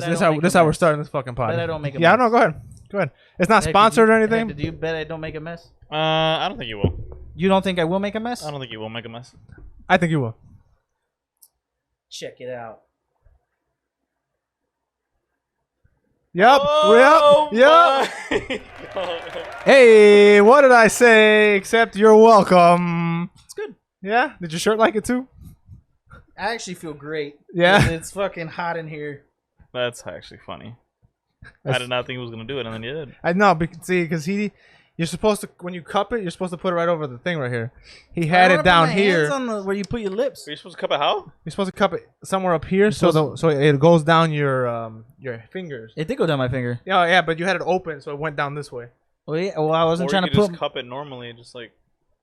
This is how we're starting this fucking pod. Bet I don't make a yeah, mess. no, go ahead. Go ahead. It's not sponsored or anything. Do you bet I don't make a mess? I don't think you will. You don't think I will make a mess? I don't think you will make a mess. I think you will. Check it out. Yep. Oh, yep. Hey, what did I say? Except you're welcome. It's good. Yeah? Did your shirt like it too? I actually feel great. Yeah? It's fucking hot in here. That's actually funny. I did not think he was gonna do it, and then he did. I know, because you're supposed to, when you cup it, you're supposed to put it right over the thing right here. He had it down here. On where you put your lips. Are you supposed to cup it how? You're supposed to cup it somewhere up here, so it goes down your fingers. It did go down my finger. Yeah, but you had it open, so it went down this way. Well, yeah, well I wasn't Or trying you to could put. just cup it normally, just like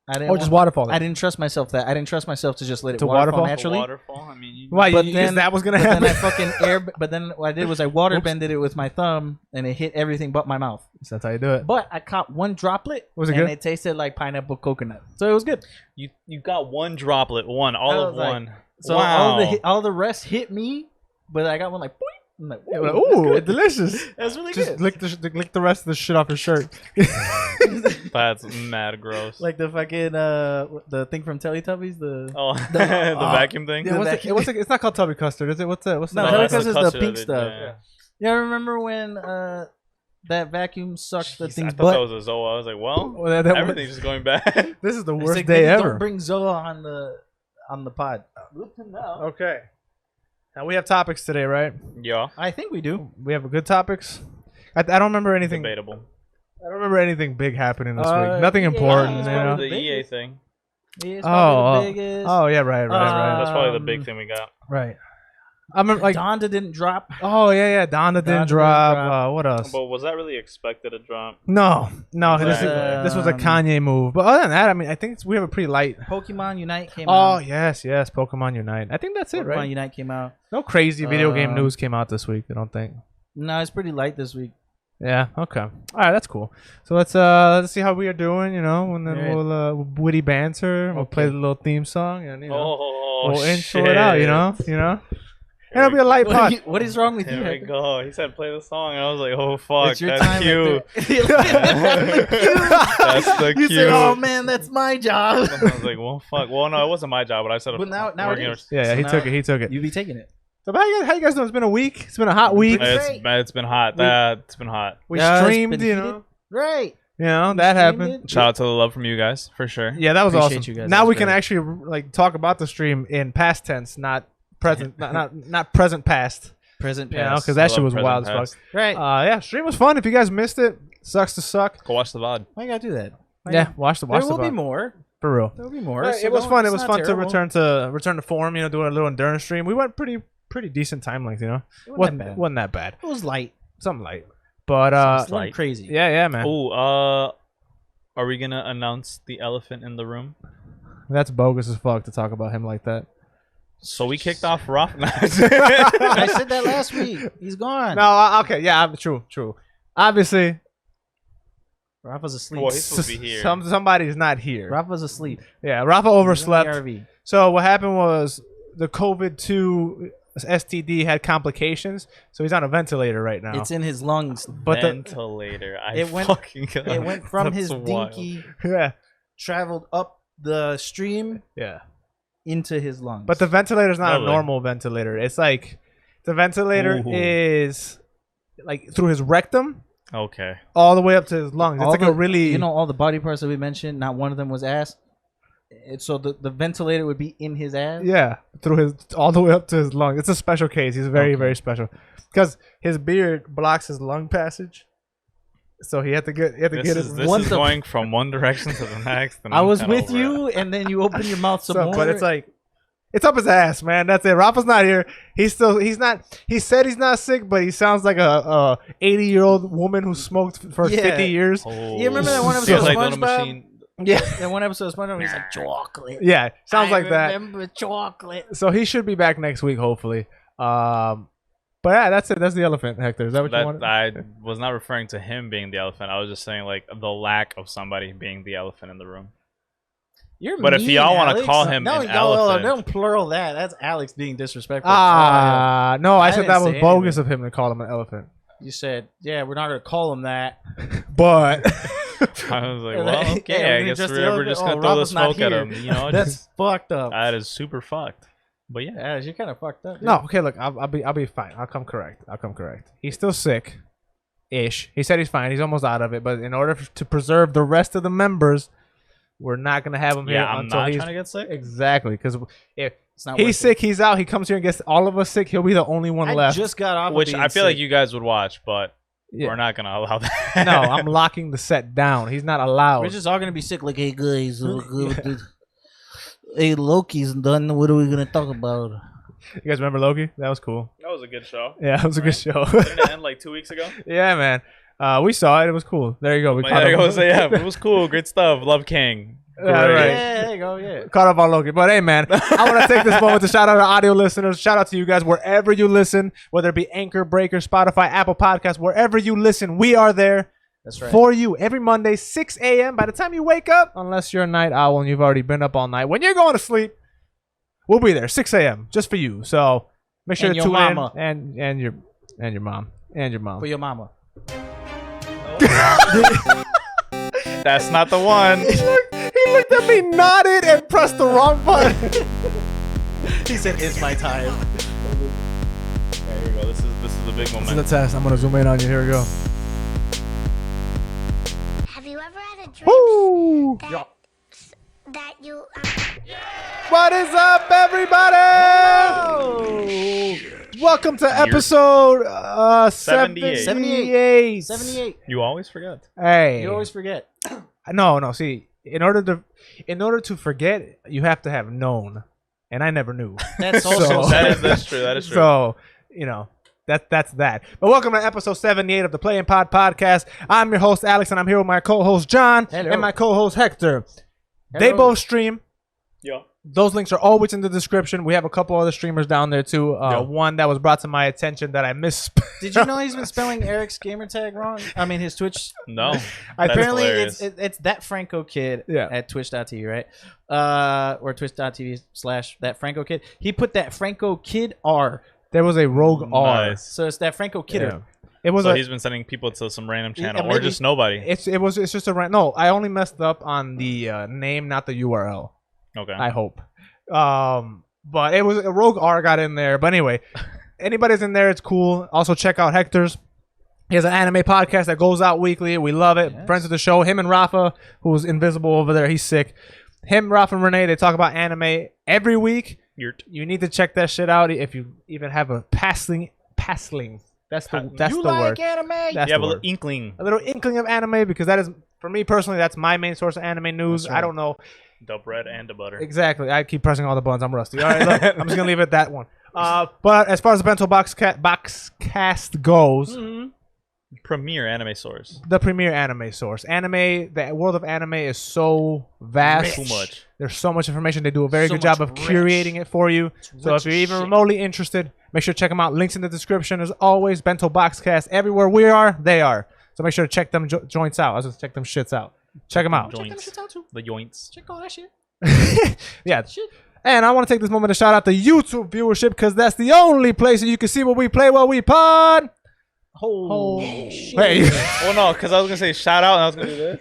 I didn't Or just waterfall it. I didn't trust myself that. I didn't trust myself to just let it To waterfall waterfall? naturally. waterfall. I mean, Why? But You then that was gonna But happen. then I fucking But then what I did was I water bended it with my thumb, and it hit everything but my mouth. So that's how you do it. But I caught one droplet. Was it and good? it tasted like pineapple coconut, so it was good. you got one droplet, all of one. So wow. all the rest hit me, but I got one like. Boing. I'm like, Yeah, like, ooh, delicious. That's really Just good. lick the rest of the shit off your shirt. That's mad gross. Like the fucking the thing from Teletubbies. The the vacuum thing. Yeah, it's not called tubby custard, is it? What's no, the Teletubbies that's is the the custard pink of it, stuff. yeah. Yeah, remember when that vacuum sucked the Jeez, thing's I thought butt? that was a Zoa. I was like, well, Well, that- everything's just going bad. This is the It's worst like, day nigga, ever. Don't bring Zoa on the pod. Okay. Now we have topics today, right? Yeah, I think we do. We have good topics. I don't remember anything. debatable. I don't remember anything big happening this Uh, week. Nothing yeah, important. it's You probably know? The the EA biggest. thing. It's probably the biggest. Oh yeah, right. That's probably the Um, big thing we got. Right. I remember like. Donda didn't drop. Oh yeah. Donda didn't didn't drop. drop. What else? But was that really expected to drop? No. Exactly. This was a Kanye move. But other than that, I mean, I think we have a pretty light. Pokemon Unite came Oh out. yes, Pokemon Unite. I think that's it, Pokemon right? Unite came out. No crazy video game Um, news came out this week. I don't think. No, it's pretty light this week. Yeah. Okay. All right. That's cool. So let's see how we are doing. You know, and then Alright. we'll witty banter. We'll play Okay. the little theme song, and you know, Oh, we'll intro it out. You know. And it'll be a light pod. What is wrong with you? Here we Hector? go. He said play the song, and I was like, oh fuck, It's your that's time, cute. Hector. That's the You cute. said, "Oh man, that's my job." I was like, well, fuck. Well, no, it wasn't my job, but I said. But now it is. Yeah. So He now took it. He took it. You be taking it. So how you guys doing? It's been a week. It's been a hot week. It's been hot. It's been hot. We Yeah, it's streamed. been You heated. know. Right. You know that happened. Streamed it. Shout out to the love from you guys for sure. Yeah, that was Appreciate awesome. you guys. Now That was we can great. actually like talk about the stream in past tense, not present, not present past. Present You know, past. because that I shit love was present wild as past. fuck. Right. Yeah, stream was fun. If you guys missed it, sucks to suck. Go watch the VOD. Why you gotta do that? Yeah, watch the There will VOD. be more. For real. There will be more. Yeah, so it was fun. It it's was not fun to terrible. return to form. You know, doing a little endurance stream. We went pretty decent time length. You know, It wasn't that bad. bad. It was light. Something light, but It light. wasn't crazy. yeah, man. Oh, are we gonna announce the elephant in the room? That's bogus as fuck to talk about him like that. So we kicked off Rafa. I said that last week. He's gone. No, okay, yeah, true. Obviously, Rafa's asleep. Well, he's supposed to be here. somebody's not here. Rafa's asleep. Yeah, Rafa He's in the overslept. RV. So what happened was the COVID-2 STD had complications, so he's on a ventilator right now. It's in his lungs. but Ventilator. It went- It went from his dinky, yeah, traveled up the stream yeah. into his lungs. But the ventilator's not Really? a normal ventilator. It's like the ventilator Ooh. is like through his rectum Okay. all the way up to his lungs. It's all like a really all the body parts that we mentioned, not one of them was ass. So the ventilator would be in his ass. yeah, through his all the way up to his lungs. It's a special case. He's very Okay. very special because his beard blocks his lung passage. So he had to get This his is What the- going from one direction to the next. And I I'm was kinda with over you, it. and then you open your mouth some So, more. but it's like it's up his ass, man. That's it. Rafa's not here. He's not. He said he's not sick, but he sounds like a 80-year-old woman who smoked for Yeah. 50 years. Oh. You remember that one Feels episode of like Little SpongeBob? Machine. Yeah, that one episode of SpongeBob, he's like chocolate. yeah, sounds like that. Remember chocolate. So he should be back next week, hopefully. But yeah, that's it. That's the elephant, Hector. Is that what you wanted? I was not referring to him being the elephant. I was just saying like the lack of somebody being the elephant in the room. But if y'all want to call him an elephant, don't plural that. That's Alex being disrespectful. No, I said that didn't was say bogus anything. of him to call him an elephant. You said, yeah, we're not gonna call him that. But I was like, well, okay, Yeah, I guess just the we're elephant. just gonna Oh, throw the Rafa's not smoke at here. him. You know, That's fucked up. that is super fucked. But yeah, Yeah, you're kind of fucked up. Dude. no, okay, look, I'll be fine. I'll come correct. He's still sick, ish. He said he's fine. He's almost out of it. But in order to preserve the rest of the members, we're not gonna have him here I'm until not he's trying to get sick. exactly because if It's not worth he's sick, he's out. He comes here and gets all of us sick. He'll be the only one I left. just got off. Which of I feel like sick. you guys would watch, but Yeah. we're not gonna allow that. No, I'm locking the set down. He's not allowed. We're just all gonna be sick. Like, hey guys, hey Loki's done. What are we gonna talk about? You guys remember Loki? That was cool. That was a good show. Yeah, it was a good show. Didn't it end like 2 weeks ago? Yeah, man. We saw it. It was cool. There you go. We But caught yeah, up. it was cool. Great stuff. Love King. Yeah, Great. right. Yeah, there you go. Yeah. Caught up on Loki. But hey, man, I want to take this moment to shout out our audio listeners. Shout out to you guys wherever you listen, whether it be Anchor, Breaker, Spotify, Apple Podcasts, wherever you listen, we are there That's right. for you every Monday, 6 a.m. By the time you wake up, unless you're a night owl and you've already been up all night, when you're going to sleep, we'll be there 6 a.m. just for you. So make sure And to your tune mama. in and your mom and your mom. For your mama. That's not the one. He looked at me, nodded, and pressed the wrong button. He said, "It's my time." Okay, here we go. This is a big This is moment. the test. I'm gonna zoom in on you. Here we go. Have you ever had a dream Woo! that you What is up, everybody? Welcome to episode 78. 78. 78. You always forget. Hey, You always forget. no. See, in order to forget, you have to have known, and I never knew. That's So- also That's true. That is true. So that's that. But welcome to episode 78 of the Play and Pod podcast. I'm your host Alex, and I'm here with my co-host John Hello. and my co-host Hector. They Hello. both stream. Yeah. Those links are always in the description. We have a couple other streamers down there too. One that was brought to my attention that I missed. Did you know he's been spelling Erick's gamer tag wrong? I mean, his Twitch. No. Apparently, hilarious. it's that Franco kid Yeah. at twitch.tv, right? Or twitch.tv/that Franco kid. He put that Franco kid R. There was a rogue R. Nice. So it's that Franco kidder. Yeah. It was So a, he's been sending people to some random Yeah, channel or maybe- just nobody. it's just a no. I only messed up on the name, not the URL. Okay. I hope. But it was a rogue R got in there. But anyway, anybody's in there, it's cool. Also check out Hector's. He has an anime podcast that goes out weekly. We love it. Yes. Friends of the show. Him and Rafa, who's invisible over there, he's sick. Him, Rafa, and Renee, they talk about anime every week. You need to check that shit out if you even have a passling. That's the You word. like anime? That's You have the a little word. inkling. A little inkling of anime, because that is, for me personally, that's my main source of anime news. That's right. I don't know The bread and the butter. exactly. I keep pressing all the buttons. I'm rusty. All right, look, I'm just gonna leave it at that one. But as far as the Bento Boxcast goes, Premier anime source. the premier anime source. Anime, the world of anime is so vast. Too much. There's so much information. They do a very So good job much of rich. curating it for you. So rich if you're even shit. remotely interested, make sure to check them out. Links in the description. As always, Bento Boxcast. Everywhere we are, they are. So make sure to check them joints out. I was just check them shits out. Check them out. Joints. The yoints. Check all that shit. Yeah. Shit. And I want to take this moment to shout out the YouTube viewership, because that's the only place that you can see what we play while we pod. Holy shit. Hey. Oh no, because I was gonna say shout out and I was gonna do this.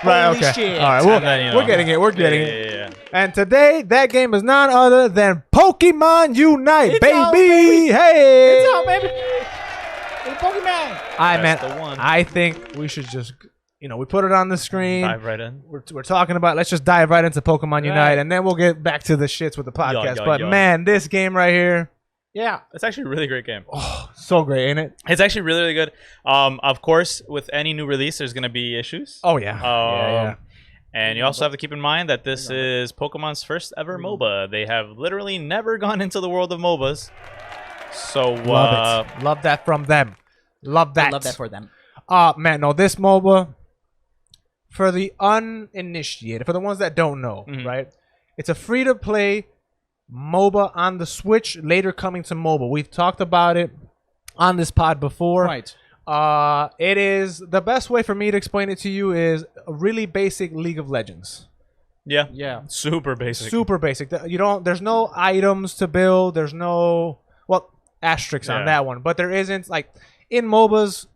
Right, Holy okay. shit. All right, well, And then, you know. we're getting it. We're getting it. Yeah. And today, that game is none other than Pokemon Unite, It's baby. out, baby. Hey. It's out, baby. It's Pokemon. I That's man, the one. I think we should just, we put it on the screen. Dive right in. We're talking about, let's just dive right into Pokemon Unite, Right. and then we'll get back to the shits with the podcast. yeah, But yeah. man, this game right here, Yeah. It's actually a really great game. so great, ain't it? It's actually really, really good. Of course, with any new release, there's gonna be issues. Oh yeah. Yeah. And you also have to keep in mind that this is Pokemon's first ever MOBA. They have literally never gone into the world of MOBAs. So Love it. Love that from them. Love that. I love that for them. Man, no, this MOBA, for the uninitiated, for the ones that don't know, right? It's a free-to-play MOBA on the Switch, later coming to mobile. We've talked about it on this pod before. Right. It is, the best way for me to explain it to you is a really basic League of Legends. Yeah. Yeah. Super basic. Super basic. There's no items to build. There's no asterisks on that one, but there isn't like in MOBAs.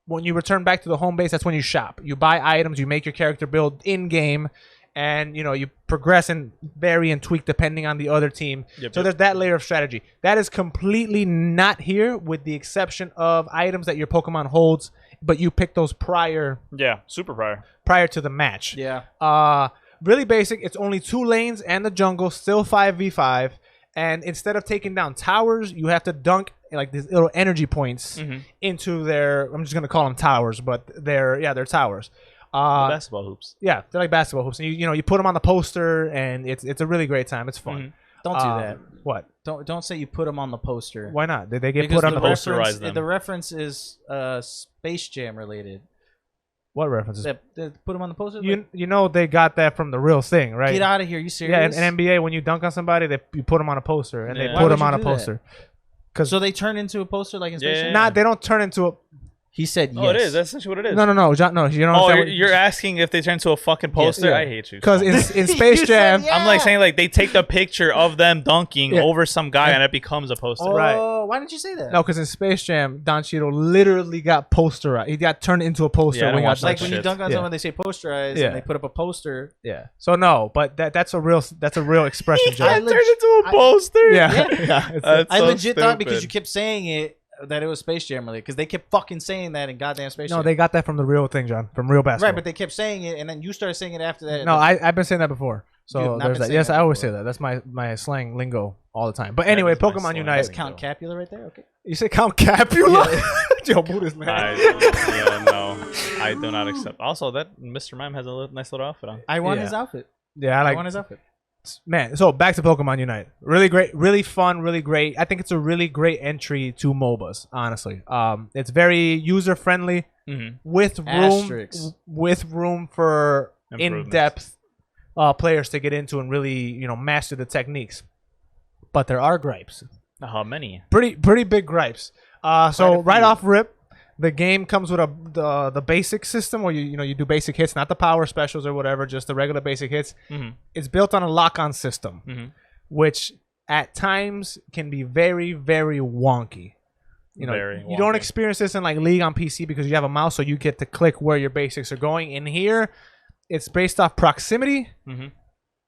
When you return back to the home base, that's when you shop. You buy items, you make your character build in game, and you progress and vary and tweak depending on the other team. So there's that layer of strategy. That is completely not here, with the exception of items that your Pokemon holds, but you pick those prior to the match. Yeah. Really basic. It's only 2 lanes and the jungle, still 5v5. And instead of taking down towers, you have to dunk like these little energy points into their. I'm just gonna call them towers, but they're towers. Basketball hoops. Yeah, they're like basketball hoops, and you put them on the poster, and it's a really great time. It's fun. Don't do that. What? Don't say you put them on the poster. Why not? Did they get Because put on the reference, poster? Posterize them. The reference is Space Jam related. What references? They put them on the poster. You know they got that from the real thing, right? Get out of here! You serious? Yeah, in NBA, when you dunk on somebody, you put them on a poster, and they Why put would them you on a do that? poster. So they turn into a poster like in Space Jam? Nah, they don't turn into a. He said yes. Oh, it is. That's essentially what it is. No, John. No, you know. Oh, What you're asking if they turn into a fucking poster? Yeah. I hate you. Because in Space You Jam, said yeah. I'm like saying like they take the picture of them dunking Yeah. over some guy and it becomes a poster. Oh, Right. why didn't you say that? no, because in Space Jam, Don Cheadle literally got posterized. He got turned into a poster. Yeah, I when don't he got watch that Like when you shit. dunk on Yeah. someone, they say posterize, Yeah. and they put up a poster. Yeah. So no, but that's a real expression, I John. Turned into a poster. Yeah. Yeah. Yeah. It's- That's I so legit thought because stupid. you kept saying it that it was Space Jam related, because they kept fucking saying that in goddamn Space Jam. no, they got that from the real thing, John. From real basketball. Right, but they kept saying it, and then you started saying it after that. No, I've been saying that before. You have So not there's been that. saying Yes, that I always before. say that. That's my slang lingo all the time. But anyway, is my Pokemon slang. Unite. That's Count Capula right there. Okay. You say Count Capula? Yo, Buddhist man. No, I do not accept. Also, that Mr. Mime has a nice little outfit on. I want Yeah. his outfit. Yeah, I I like. want his outfit. Man, so back to Pokemon Unite. Really great, really fun, really great. I think it's a really great entry to MOBAs, honestly. It's very user friendly with Asterisks. room for Improvements. in-depth players to get into and really, master the techniques. But there are gripes. How many? Pretty big gripes. So a right few. off rip, the game comes with the basic system where you do basic hits, not the power specials or whatever, just the regular basic hits. It's built on a lock-on system, which at times can be very, very wonky. Very You don't wonky. experience this in like League on PC because you have a mouse, so you get to click where your basics are going. In here, it's based off proximity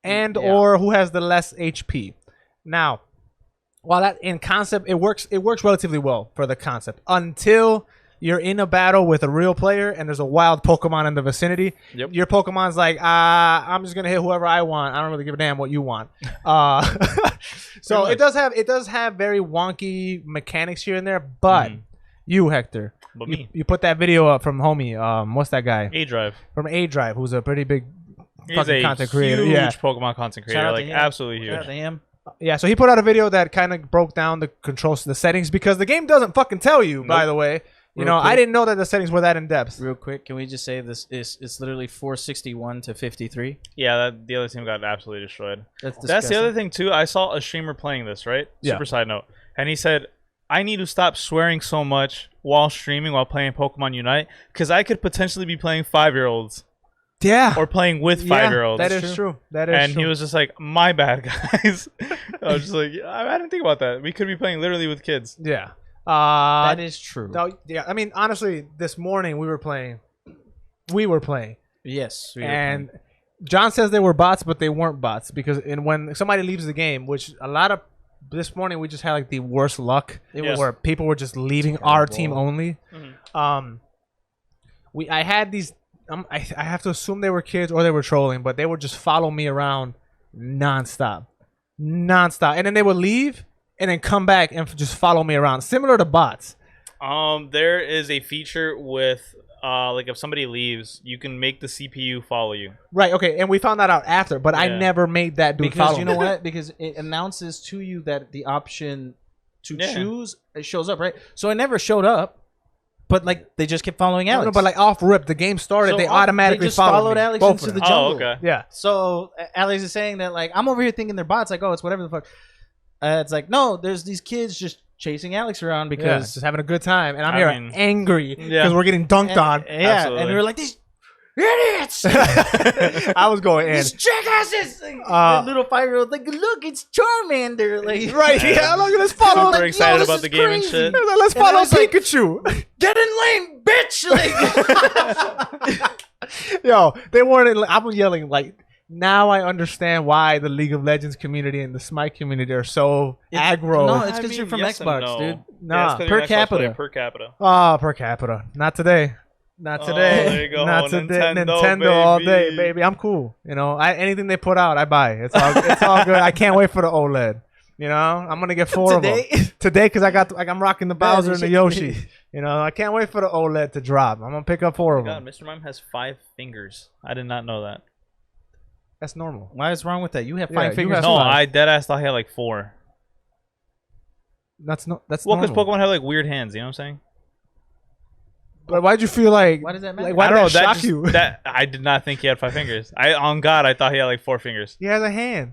and or who has the less HP. Now, while that in concept it works relatively well for the concept until you're in a battle with a real player and there's a wild Pokemon in the vicinity. Yep. Your Pokemon's like, I'm just gonna hit whoever I want. I don't really give a damn what you want. So Pretty it does have very wonky mechanics here and there, but you, Hector, But me. you put that video up from homie. What's that guy A-Drive. from A-Drive, who's a pretty big He's fucking a content creator. huge Yeah. Pokemon content Shout creator. out Like, to him. absolutely Shout out huge. to him. Yeah, so he put out a video that kind of broke down the controls, the settings, because the game doesn't fucking tell you. By Nope. the way, Real I quick. didn't know that the settings were that in depth. Real quick, can we just say this is it's literally 461 to 53? Yeah, the other team got absolutely destroyed. That's That's the other thing, too. I saw a streamer playing this, right? Yeah. Super side note. And he said, I need to stop swearing so much while streaming, while playing Pokemon Unite, because I could potentially be playing 5-year-olds Yeah, or playing with 5-year-olds. that is true. That is And true. he was just like, my bad, guys. I was just like, I didn't think about that. We could be playing literally with kids. yeah. That is true. No, yeah. I mean, honestly, this morning we were playing. We were playing, Yes. we were and John says they were bots, but they weren't bots because when somebody leaves the game, which a lot of this morning we just had like the worst luck. It was where people were just leaving our team only. I had these. I have to assume they were kids or they were trolling, but they would just follow me around nonstop, and then they would leave and then come back and just follow me around, similar to bots. There is a feature with like if somebody leaves, you can make the CPU follow you. Right. Okay. And we found that out after, but I Yeah. never made that dude because follow you know me. what? Because it announces to you that the option to Yeah. choose it shows up, right? So it never showed up, but like they just kept following Alex. No, but like off rip, the game started. So they off- automatically they just followed followed me. Alex Both into of the them. jungle. Oh, okay. Yeah. So Alex is saying that like I'm over here thinking they're bots. Like, oh, it's whatever the fuck. It's like no, there's these kids just chasing Alex around Yeah, because just having a good time, and I'm I here mean, angry yeah. because we're getting dunked on. yeah, Absolutely. and we were like these idiots, I was going in. these jackasses. The little 5-year-old like, look, it's Charmander. Like, Right? Yeah, look at this follow. Super excited this about is the game crazy. and shit. Let's And I follow was like, Pikachu. get in lane, bitch. Like, Yo, they weren't. I'm yelling like. Now I understand why the League of Legends community and the Smite community are so aggro. no, it's because you're from Xbox, dude. Nah, per per capita. capita. Per capita. Per capita. Not today. Not today. there you go. Not today. Nintendo, Nintendo all day, baby. baby. I'm cool. You know, anything they put out, I buy. It's all good. I can't wait for the OLED. You know, I'm gonna get 4 of them today because I'm rocking the Bowser and the Yoshi. You know, I can't wait for the OLED to drop. I'm gonna pick up 4 of God, them. Mr. Mime has 5 fingers. I did not know that. That's normal. why is wrong with that? You have Yeah, 5 you fingers. have No, 5. I deadass thought he had like 4. That's Well, because normal. Pokemon have like weird hands. You know what I'm saying? But why'd you feel like? Why does that matter? Like, why I did don't know. that shock That you? That I did not think he had 5 fingers. On God, I thought he had like 4 fingers. He has a hand.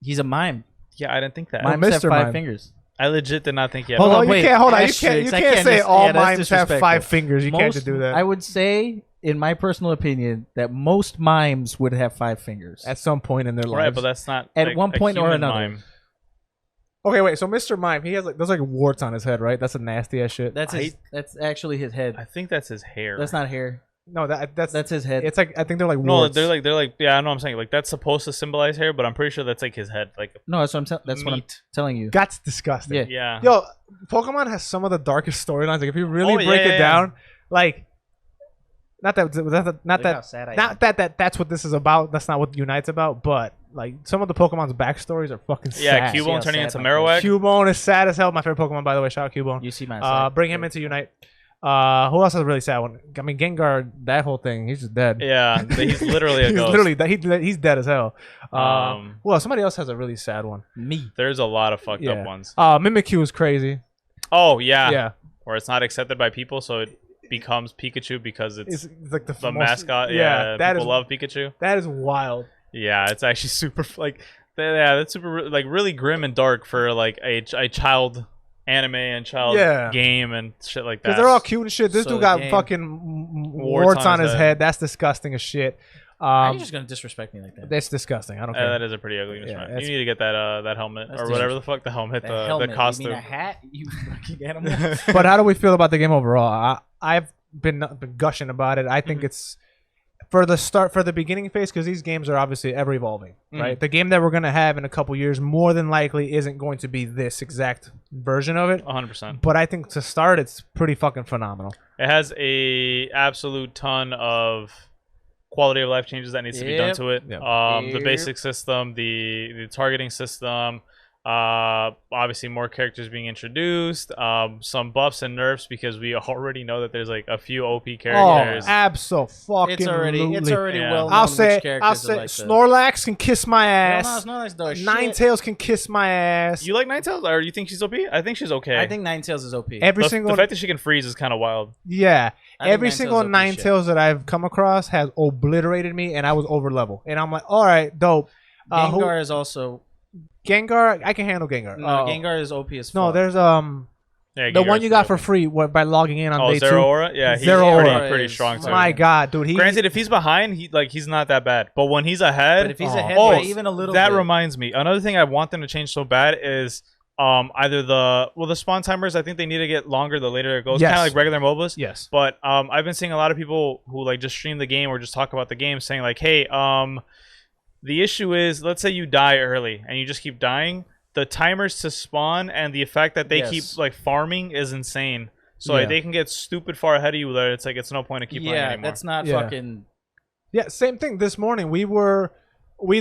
He's a mime. Yeah, I didn't think that. Mimes have Mr. 5 Mime. fingers. I legit did not think he had. Hold Oh, on, you wait. can't. Hold on. You Asterisks. can't I say can't all that's mimes have 5 disrespectful. fingers. You can't just do that. I would say, in my personal opinion, that most mimes would have 5 fingers. At some point in their lives. Right, but that's not At like, one a point or human another. mime. Okay, wait. So Mr. Mime, he has like there's like warts on his head, right? That's a nasty ass shit. That's that's actually his head. I think that's his hair. That's not hair. No, that's That's his head. It's like I think they're like No, warts. they're like yeah, I know what I'm saying. Like that's supposed to symbolize hair, but I'm pretty sure that's like his head. Like No, that's what I'm what I'm meat. telling you. That's disgusting. Yeah. Yeah. Yo, Pokemon has some of the darkest storylines. Like if you really Oh, break yeah, it down, like not that Look how sad I am. not that's what this is about. That's not what Unite's about. But like some of the Pokemon's backstories are fucking Yeah, sad. Cubone how turning sad into my Marowak. Cubone is sad as hell. My favorite Pokemon, by the way. Shout out Cubone. You see my side. Bring him into Unite. Who else has a really sad one? I mean, Gengar. That whole thing. He's just dead. Yeah, he's literally a he's ghost. literally he's dead as hell. Um, Well, somebody else has a really sad one. Me. There's a lot of fucked up Yeah. ones. Mimikyu is crazy. Oh yeah. Yeah, Where it's not accepted by people, so it becomes Pikachu because it's it's like the the most- mascot. Yeah, Yeah, that people is love Pikachu. that is wild. Yeah, it's actually super like yeah, that's super like really grim and dark for like a child anime and child Yeah. game and shit like that. Because they're all cute and shit. This So dude got game. fucking warts on his head. That's disgusting as shit. Are you just gonna disrespect me like that? That's disgusting. I don't care. That is a pretty ugly Yeah, mismatch. that's- You need to get that helmet That's or whatever the fuck the helmet, Helmet, the costume. You mean a hat? You fucking animal. But how do we feel about the game overall? I've been gushing about it. I think Mm-hmm. it's for the beginning phase because these games are obviously ever evolving, Mm-hmm. right? The game that we're gonna have in a couple years more than likely isn't going to be this exact version of it. 100%. But I think to start, it's pretty fucking phenomenal. It has a absolute ton of quality of life changes that needs to be done Yep. to it. Yep. The basic system, the targeting system, obviously more characters being introduced, some buffs and nerfs because we already know that there's like a few OP characters. Oh, absolutely. It's already Yeah. well known. I'll say which Snorlax can kiss my ass. No, it's no shit. Ninetales can kiss my ass. You like Ninetales, or you think she's OP? I think she's okay. I think Ninetales is OP. Every the single fact that she can freeze is kind of wild. yeah. I think Every Ninetales single OP shit. Ninetales that I've come across has obliterated me, and I was over level. And I'm like, all right, dope. Gengar is also Gengar, I can handle Gengar. no. Gengar is OP as fuck. No, there's Yeah, the one Gengar's you got pretty for free by logging in on OP. day Zero 2. Aura? Yeah, he's Zero pretty, Aura pretty is strong too. My God, dude, he Granted, if he's behind, he's not that bad. But when he's ahead, But if he's Oh. ahead, Oh, by even a little that bit, reminds me. Another thing I want them to change so bad is either the spawn timers. I think they need to get longer the later it goes. Yes. Kind of like regular MOBAs. yes. But I've been seeing a lot of people who like just stream the game or just talk about the game, saying like, "Hey, the issue is, let's say you die early and you just keep dying. The timers to spawn and the effect that they Yes. keep like farming is insane. So like Yeah. they can get stupid far ahead of you. That it's like it's no point to keep playing yeah, anymore. that's not Yeah. fucking. Yeah, same thing. This morning we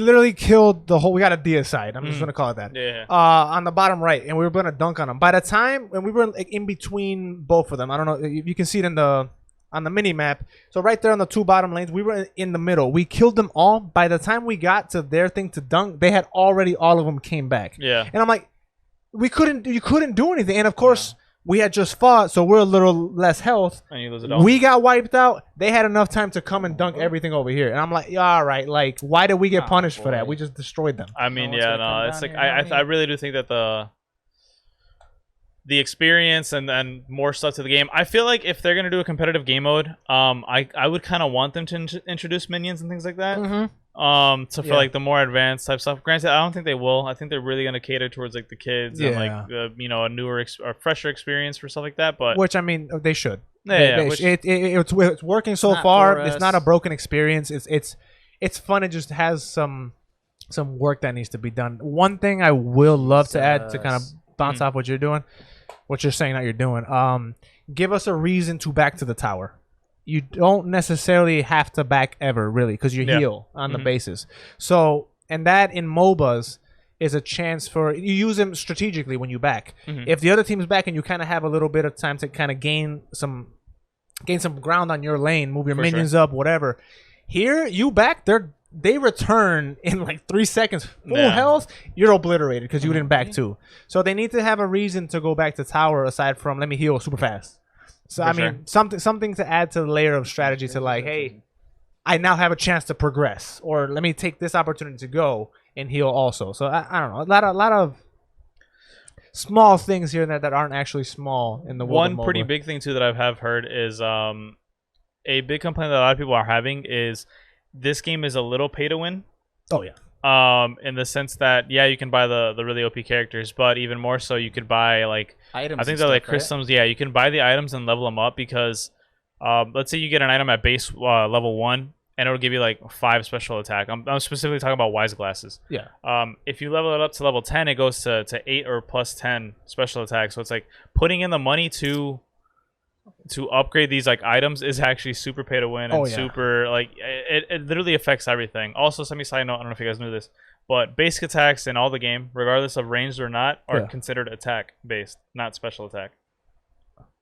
literally killed the whole. We got a deicide. I'm just gonna call it that. Yeah. On the bottom right, and we were gonna dunk on them. By the time when we were like in between both of them, I don't know. You can see it on the mini map. So right there on the 2 bottom lanes, we were in the middle. We killed them all. By the time we got to their thing to dunk, they had already all of them came back. Yeah. And I'm like, you couldn't do anything. And of course, we had just fought, so we're a little less health. And you lose it all. We got wiped out. They had enough time to come and dunk everything over here. And I'm like, yeah, all right, like, why did we get punished for that? boy. We just destroyed them. I mean, No one's yeah, gonna come no, it's down like here, I homie. really do think that the experience and more stuff to the game. I feel like if they're gonna do a competitive game mode, I would kind of want them to introduce minions and things like that. For like the more advanced type stuff. Granted, I don't think they will. I think they're really gonna cater towards like the kids and like a newer or fresher experience for stuff like that. But which I mean, they should. It's working so far. It's not a broken experience. It's fun. It just has some work that needs to be done. One thing I will love to add to kind of bounce off what you're doing, what you're saying that you're doing. Give us a reason to back to the tower. You don't necessarily have to back ever, really, because you heal on the bases. So, and that in MOBAs is a chance for you use them strategically when you back. If the other team's back and you kind of have a little bit of time to kind of gain some ground on your lane, move your minions up, whatever. Here, you back, they return in like 3 seconds. Full health, you're obliterated because you didn't back too. So they need to have a reason to go back to tower aside from let me heal super fast. So I mean something to add to the layer of strategy to like, hey, I now have a chance to progress, or let me take this opportunity to go and heal also. So I don't know, a lot of small things here and there that aren't actually small in the world. One pretty big thing too that I have heard is a big complaint that a lot of people are having is this game is a little pay to win. Oh yeah. In the sense that you can buy the really OP characters, but even more so you could buy like items. I think they're like crystals. Right? Yeah, you can buy the items and level them up because let's say you get an item at base level 1 and it'll give you like 5 special attack. I'm specifically talking about wise glasses. Yeah. If you level it up to level 10, it goes to 8 or plus 10 special attack. So it's like putting in the money to upgrade these like items is actually super pay to win and super like it literally affects everything. Also, side note, I don't know if you guys knew this, but basic attacks in all the game, regardless of ranged or not, are considered attack based, not special attack.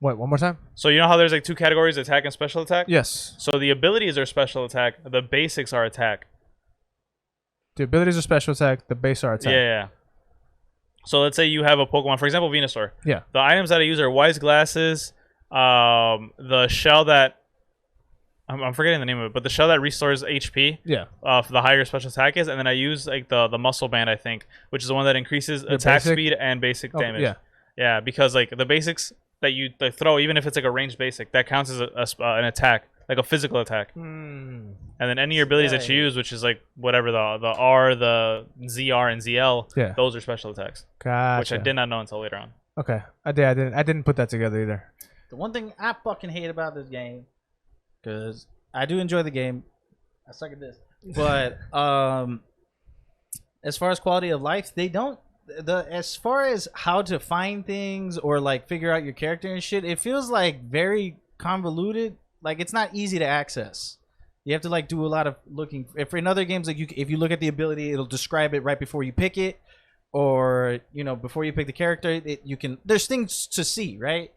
Wait, one more time? So you know how there's like 2 categories, attack and special attack? Yes. So the abilities are special attack, the basics are attack. The abilities are special attack, the base are attack. Yeah. So let's say you have a Pokemon, for example, Venusaur. Yeah. The items that I use are wise glasses, the shell that I'm forgetting the name of it, but the shell that restores HP. Yeah. For the higher special attack is, and then I use like the muscle band, I think, which is the one that increases attack speed and basic damage. Yeah. Yeah, because like the basics that you throw, even if it's like a ranged basic, that counts as an attack, like a physical attack. And then any of your abilities that you use, which is like whatever the R, the ZR, and ZL, those are special attacks. Gotcha. Which I did not know until later on. Okay, I didn't put that together either. The one thing I fucking hate about this game, because I do enjoy the game, I suck at this, but as far as quality of life, they don't. As far as how to find things or like figure out your character and shit, it feels like very convoluted. Like it's not easy to access. You have to like do a lot of looking. If in other games, like if you look at the ability, it'll describe it right before you pick it, or before you pick the character, you can. There's things to see, right?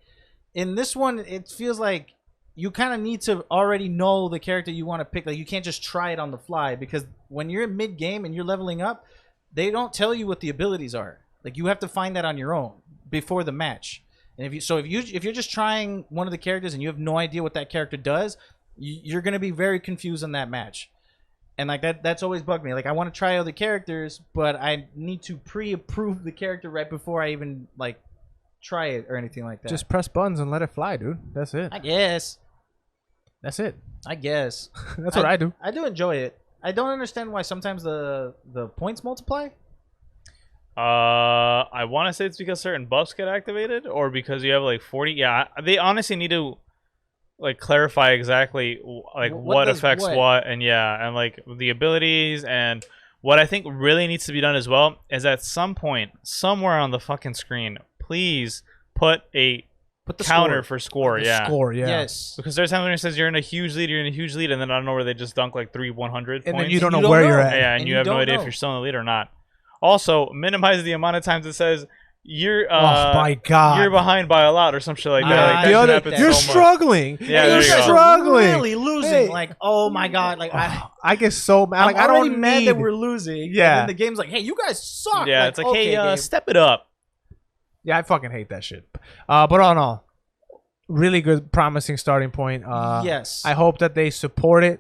In this one, it feels like you kind of need to already know the character you want to pick. Like you can't just try it on the fly, because when you're in mid game and you're leveling up, they don't tell you what the abilities are. Like you have to find that on your own before the match. And if you're just trying one of the characters and you have no idea what that character does, you're gonna be very confused on that match. And like that's always bugged me. Like I want to try other characters, but I need to pre-approve the character right before I even like try it or anything like that. Just press buttons and let it fly, dude. That's it. I guess. That's it. I guess. That's what I do. I do enjoy it. I don't understand why sometimes the points multiply. I want to say it's because certain buffs get activated, or because you have like 40. Yeah, they honestly need to like clarify exactly like what affects what, and and like the abilities. And what I think really needs to be done as well is at some point, somewhere on the fucking screen, please put the counter for score. Score, yeah. Yes. Because there's times when it says you're in a huge lead, and then I don't know where they just dunk like 3 100 points. And then you don't know where you're at. Yeah, and you have no idea if you're still in the lead or not. Also, minimize the amount of times it says you're my God, you're behind by a lot or some shit like that. Like, you're struggling. Yeah, you're struggling. Really losing. Hey. Like, oh my God. Like I get so mad. Like, I'm I already don't mad need that we're losing. Yeah. And then the game's like, hey, you guys suck. Yeah, like, it's like, okay, hey, step it up. Yeah, I fucking hate that shit. But all in all, really good, promising starting point. Yes. I hope that they support it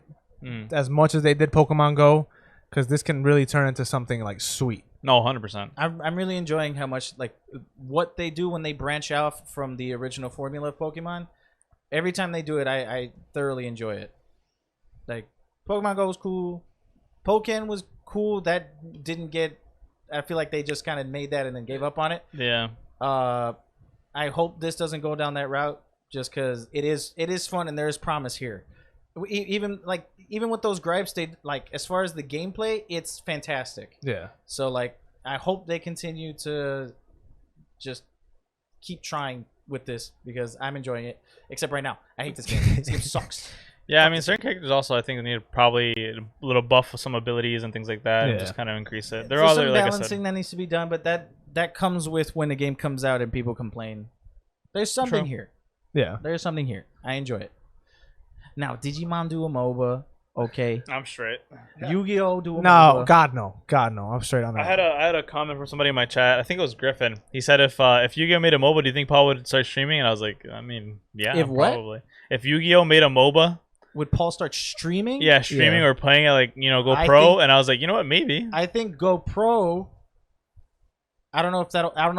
as much as they did Pokemon Go, because this can really turn into something like sweet. No, 100%. I'm really enjoying how much like what they do when they branch out from the original formula of Pokemon. Every time they do it, I thoroughly enjoy it. Like Pokemon Go was cool, Pokken was cool. That didn't get. I feel like they just kind of made that and then gave up on it. Yeah. I hope this doesn't go down that route, just because it is fun and there is promise here. Even with those gripes, they like as far as the gameplay, it's fantastic. Yeah. So like, I hope they continue to just keep trying with this because I'm enjoying it. Except right now, I hate this game. This game sucks. Yeah, I mean, certain characters also, I think they need probably a little buff with some abilities and things like that, and just kind of increase it. There are some like balancing that needs to be done, but that comes with when the game comes out and people complain. There's something here. Yeah. There's something here. I enjoy it. Now, Digimon do a MOBA, okay. I'm straight. Yu-Gi-Oh do a No, MOBA. God no. I'm straight on that. I had a comment from somebody in my chat. I think it was Griffin. He said, if Yu-Gi-Oh made a MOBA, do you think Paul would start streaming? And I was like, I mean, yeah, If what? probably. If Yu-Gi-Oh made a MOBA, Would Paul start streaming? yeah, streaming Yeah. or playing it like Go I Pro, think- and I was like, you know what, maybe. I think GoPro. I don't know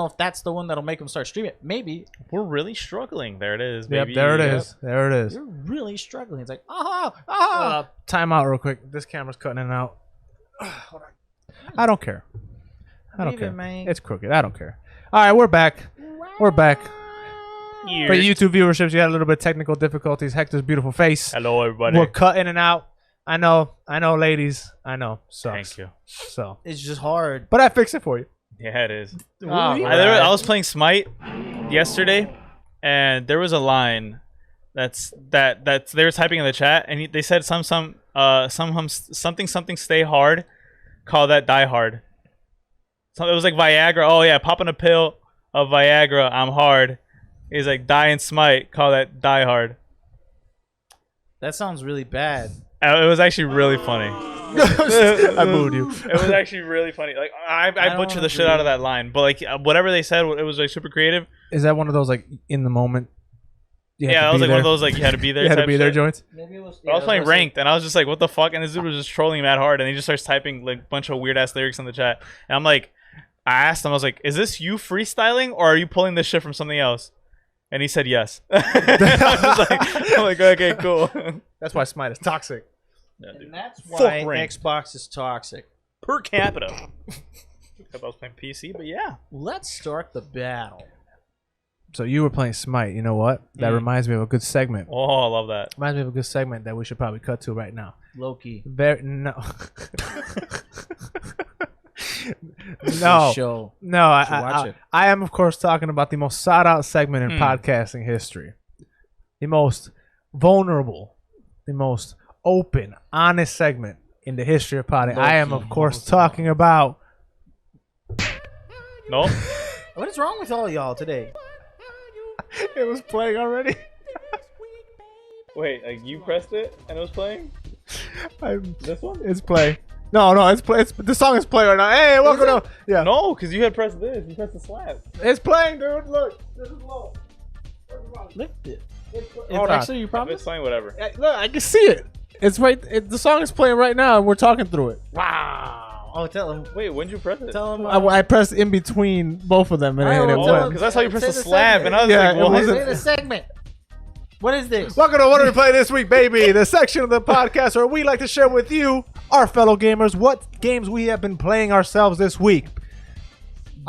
if that's the one that'll make him start streaming. Maybe. We're really struggling. There it is. Yep, Baby. there it Yep. is. There it is. You're really struggling. It's like, Time out real quick. This camera's cutting in and out. I don't care. I don't Leave care. it, man. It's crooked. I don't care. All right, we're back. We're back. Here. For YouTube viewerships, you had a little bit of technical difficulties. Hector's beautiful face. Hello, everybody. We're cut in and out. I know, ladies. I know. Sucks. Thank you. So, it's just hard. but I fixed it for you. Yeah, it is. All I right. was playing Smite yesterday, and there was a line that they were typing in the chat, and they said something stay hard, call that die hard. So it was like Viagra. Oh yeah, popping a pill of Viagra, I'm hard. He's like die and Smite, call that die hard. That sounds really bad. It was actually really funny. I booed you. It was actually really funny. Like I don't butchered the shit out of that line, but like whatever they said, it was like super creative. Is that one of those like in the moment? You have Yeah, to it was be like there? one of those like you had to be there. You had to type be there shit. joints. Maybe it was. But I was playing ranked, and I was just like, "What the fuck?" And this dude was just trolling mad hard, and he just starts typing like a bunch of weird ass lyrics in the chat. And I'm like, I asked him, I was like, "Is this you freestyling, or are you pulling this shit from something else?" And he said yes. I'm like, okay, cool. That's why Smite is toxic. Yeah, dude. And that's Fuck why ranked. Xbox is toxic. Per capita. I was playing PC, but yeah. Let's start the battle. So you were playing Smite. You know what? That reminds me of a good segment. Oh, I love that. Reminds me of a good segment that we should probably cut to right now. Loki. No. No. Show. No, watch it. I am, of course, talking about the most sought-out segment in podcasting history. The most vulnerable, the most open, honest segment in the history of podcasting. I am, of course, talking about... No? What is wrong with all y'all today? It was playing already. Wait, like you pressed it and it was playing? This one? It's play. No, it's play. The song is playing right now. Hey, welcome to... Yeah. No, because you had pressed this. You pressed the slap. It's playing, dude. Look. This is low. Lift it. Hold on. Actually, you It's promise? fine, whatever. Hey, look, I can see it. It's right. The song is playing right now, and we're talking through it. Wow. Oh, tell him. Wait, when did you press it? Tell him. I pressed in between both of them, and Alright, it well, went. Because that's how you press Say the the slap, segment. and I was Yeah, like, it what? wasn't- Say the segment. What is this? Welcome to What Did We Play This Week, baby. The section of the podcast where we like to share with you, our fellow gamers, what games we have been playing ourselves this week.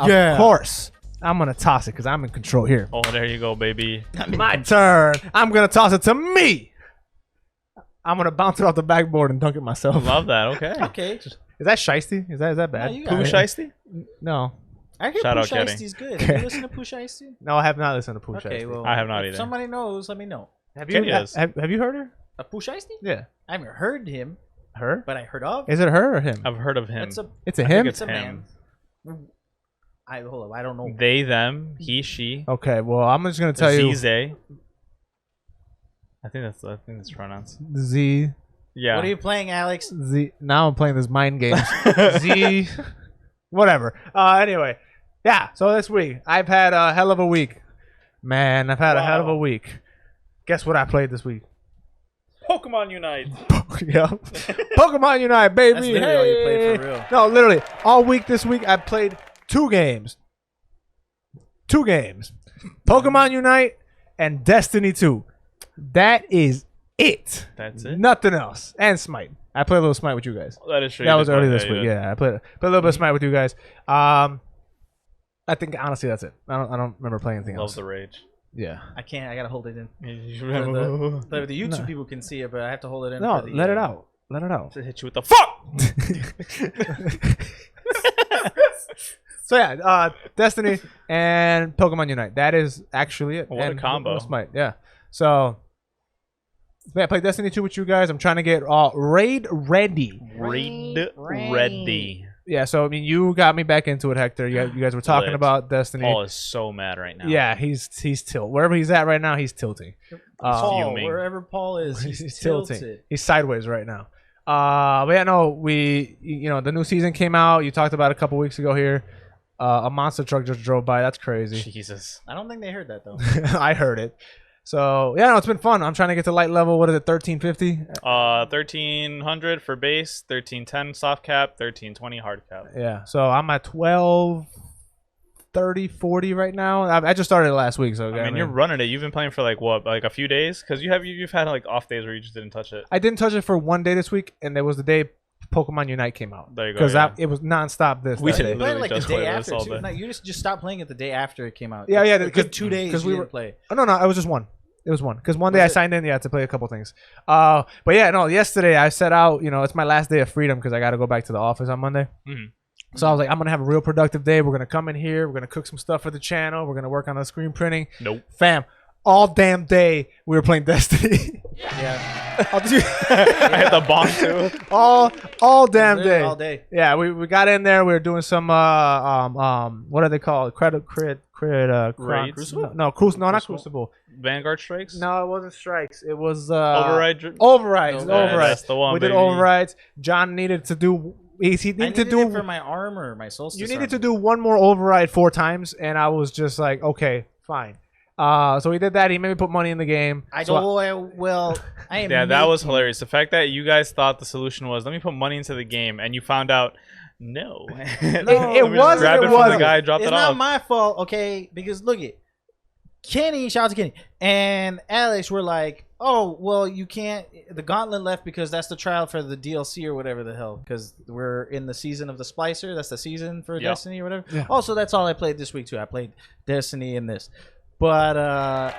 Yeah. Of course, I'm gonna toss it because I'm in control here. Oh, there you go, baby. My turn. I'm gonna toss it to me. I'm gonna bounce it off the backboard and dunk it myself. Love that. Okay. Okay. Is that shiesty? Is that bad? No, you got Pooh it. Shiesty? No. I hear Shout out, Pooh Kenny. Shiesty's good. Have you listened to Pooh Shiesty? No, I have not listened to Pooh Okay, Shiesty. well, I have not if either. somebody knows, let me know. Have you Kenny does. have you heard her? A Pooh Shiesty? Yeah. I haven't heard him, Her? but I heard of. Is it her or him? I've heard of him. That's a. It's a I him? think it's It's a him. man. Hold up. I don't know. They, them, he, she. Okay, well, I'm just gonna tell you They. I think that's pronouns. Z. Yeah. What are you playing, Alex? Z. Now I'm playing this mind game. Z. Whatever. Anyway, yeah. So this week I've had a hell of a week, man. I've had a hell of a week. Guess what I played this week? Pokemon Unite. Yeah. Pokemon Unite, baby. That's literally all you played for real. No, literally. All week this week, I played 2 games. 2 games. Pokemon Unite and Destiny 2. That is it. That's it? Nothing else. And Smite. I played a little Smite with you guys. That is true. That was early this week. Yeah, I played a little bit of Smite with you guys. I think, honestly, that's it. I don't remember playing anything Love else. the rage. Yeah. I can't. I gotta hold it in. To The YouTube people can see it, but I have to hold it in. No, for the, let it out. Let it out. hit you with the fuck. So yeah, Destiny and Pokemon Unite. That is actually it. What a And combo. Smite, yeah. So yeah, I played Destiny 2 with you guys. I'm trying to get raid ready. Raid ready. Yeah, so I mean, you got me back into it, Hector. You guys were talking Lit. about Destiny. Paul is so mad right now. Yeah, he's tilt. Wherever he's at right now, he's tilting. Paul, fuming. wherever Paul is, he's tilting. tilted. He's sideways right now. But yeah, no, the new season came out. You talked about it a couple weeks ago here. A monster truck just drove by. That's crazy. Jesus. I don't think they heard that though. I heard it. So yeah, no, it's been fun. I'm trying to get to light level. What is it? 1350. 1300 for base, 1310 soft cap, 1320 hard cap. Yeah. So I'm at 1230, 40 right now. I just started it last week. So I mean, you're running it. You've been playing for like what, like a few days? Because you've had like off days where you just didn't touch it. I didn't touch it for one day this week, and it was the day Pokemon Unite came out. There you go. Because Yeah. it was nonstop. We that did day. it. Played like the just day played this after all too. day. No, you just stopped playing it the day after it came out. Yeah, yeah, A good 2 days because you we didn't were play. Oh, no, it was just one. It was one because one day Was I it? signed in, to play a couple things. But yeah, no, yesterday I set out. It's my last day of freedom because I got to go back to the office on Monday. Mhm. So I was like, I'm gonna have a real productive day. We're gonna come in here. We're gonna cook some stuff for the channel. We're gonna work on the screen printing. Nope. Fam, all damn day we were playing Destiny. Yeah, All- I had the bomb too. all damn day. all day. Yeah, we got in there. We were doing some what are they called? Raids? Crucible? No, Crucible. No, not Crucible. Vanguard strikes. No, it wasn't strikes. It was Override. overrides. That's the one. We did baby. overrides. John needed to do. He I needed to needed do. it for my armor, my solstice. You needed to armor. do one more override 4 times, and I was just like, okay, fine. So we did that. He made me put money in the game. I So don't. Well, I am. Yeah, that was making- hilarious. The fact that you guys thought the solution was let me put money into the game, and you found out no. It Let me just wasn't, grab it it from the wasn't. guy, drop It's it not off. my fault, okay? Because look it, Kenny, shout out to Kenny and Alex were like, "Oh, well, you can't. The gauntlet left because that's the trial for the DLC or whatever the hell. Because we're in the season of the Splicer. That's the season for Yep. Destiny or whatever. Yeah. Oh, so that's all I played this week too. I played Destiny and this, but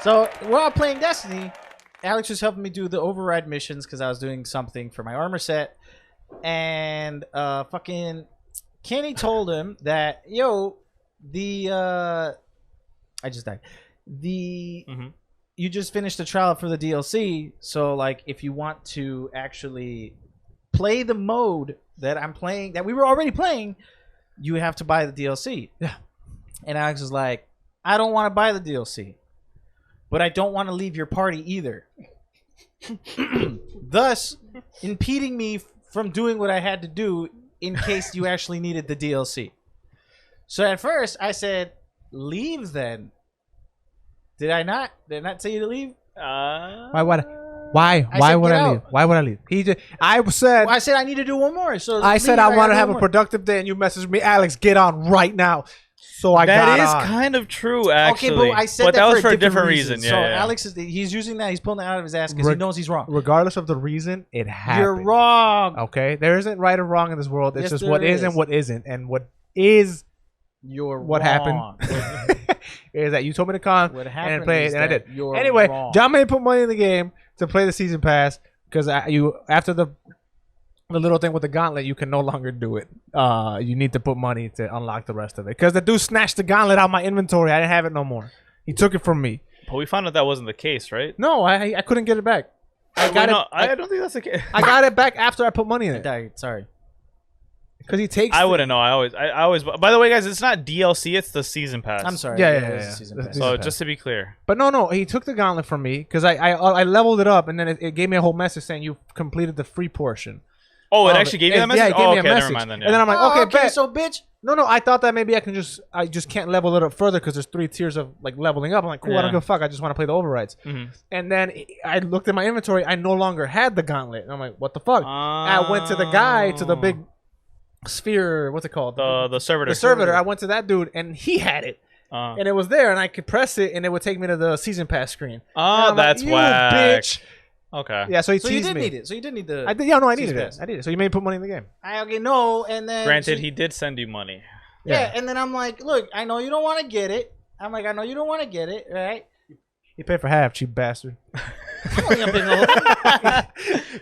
so while playing Destiny, Alex was helping me do the override missions because I was doing something for my armor set, and fucking Kenny told him that I just died. Mhm. You just finished the trial for the DLC, so like if you want to actually play the mode that I'm playing, that we were already playing, you have to buy the DLC. Yeah. And Alex was like, I don't want to buy the DLC, but I don't want to leave your party either. Thus, impeding me from doing what I had to do in case you actually needed the DLC. So at first, I said, leave then. Did I not? Did I not tell you to leave? Why would Why said would get I leave? out. Why would I leave? I said Well, I said I need to do one more. So I said leave, I want gotta to do have a one more. productive day, and you messaged me, Alex, get on right now. So I That got is on. kind of true, actually. Okay, but I said that was for a different reason. Yeah, So yeah. Alex he's using that. He's pulling it out of his ass because he knows he's wrong. Regardless of the reason, it happened. You're wrong. Okay, there isn't right or wrong in this world. It's Yes, just there what is and is. what isn't, and what is You're what wrong. happened is that you told me to come What and happened play it, is and I that did. you're Anyway, wrong. John made put money in the game to play the season pass because after the little thing with the gauntlet, you can no longer do it. You need to put money to unlock the rest of it because the dude snatched the gauntlet out of my inventory. I didn't have it no more. He took it from me. But we found out that wasn't the case, right? No, I couldn't get it back. I got it. I don't think that's the case. I got it back after I put money in I it died. Sorry. because he takes. I wouldn't know. I always. By the way, guys, it's not DLC. It's the season pass. I'm sorry. Yeah, It yeah, was yeah. a season The pass. season So pass. just to be clear, But no, he took the gauntlet from me because I leveled it up and then it gave me a whole message saying you completed the free portion. Oh, it actually gave you that message? Yeah, it gave me a okay, message. never mind then. And then I'm like, Oh, okay, bet. so bitch. No, I thought that maybe I just can't level it up further because there's 3 tiers of like leveling up. I'm like, cool, I don't give a fuck. I just want to play the overrides. And then I looked at my inventory. I no longer had the gauntlet. And I'm like, what the fuck? I went to the guy, to the big sphere. What's it called? The servitor. The servitor. I went to that dude, and he had it. And it was there, and I could press it, and it would take me to the season pass screen. Oh, that's like, whack. Bitch. Okay. Yeah, so he So you teased did me. need it. So you did need the. I did. Yeah, no, I needed season it. pass. I did it. So you made me put money in the game. Okay, no, and then. Granted, he did send you money. Yeah, and then I'm like, look, I know you don't want to get it. I'm like, I know you don't want to get it, right? He paid for half, cheap bastard.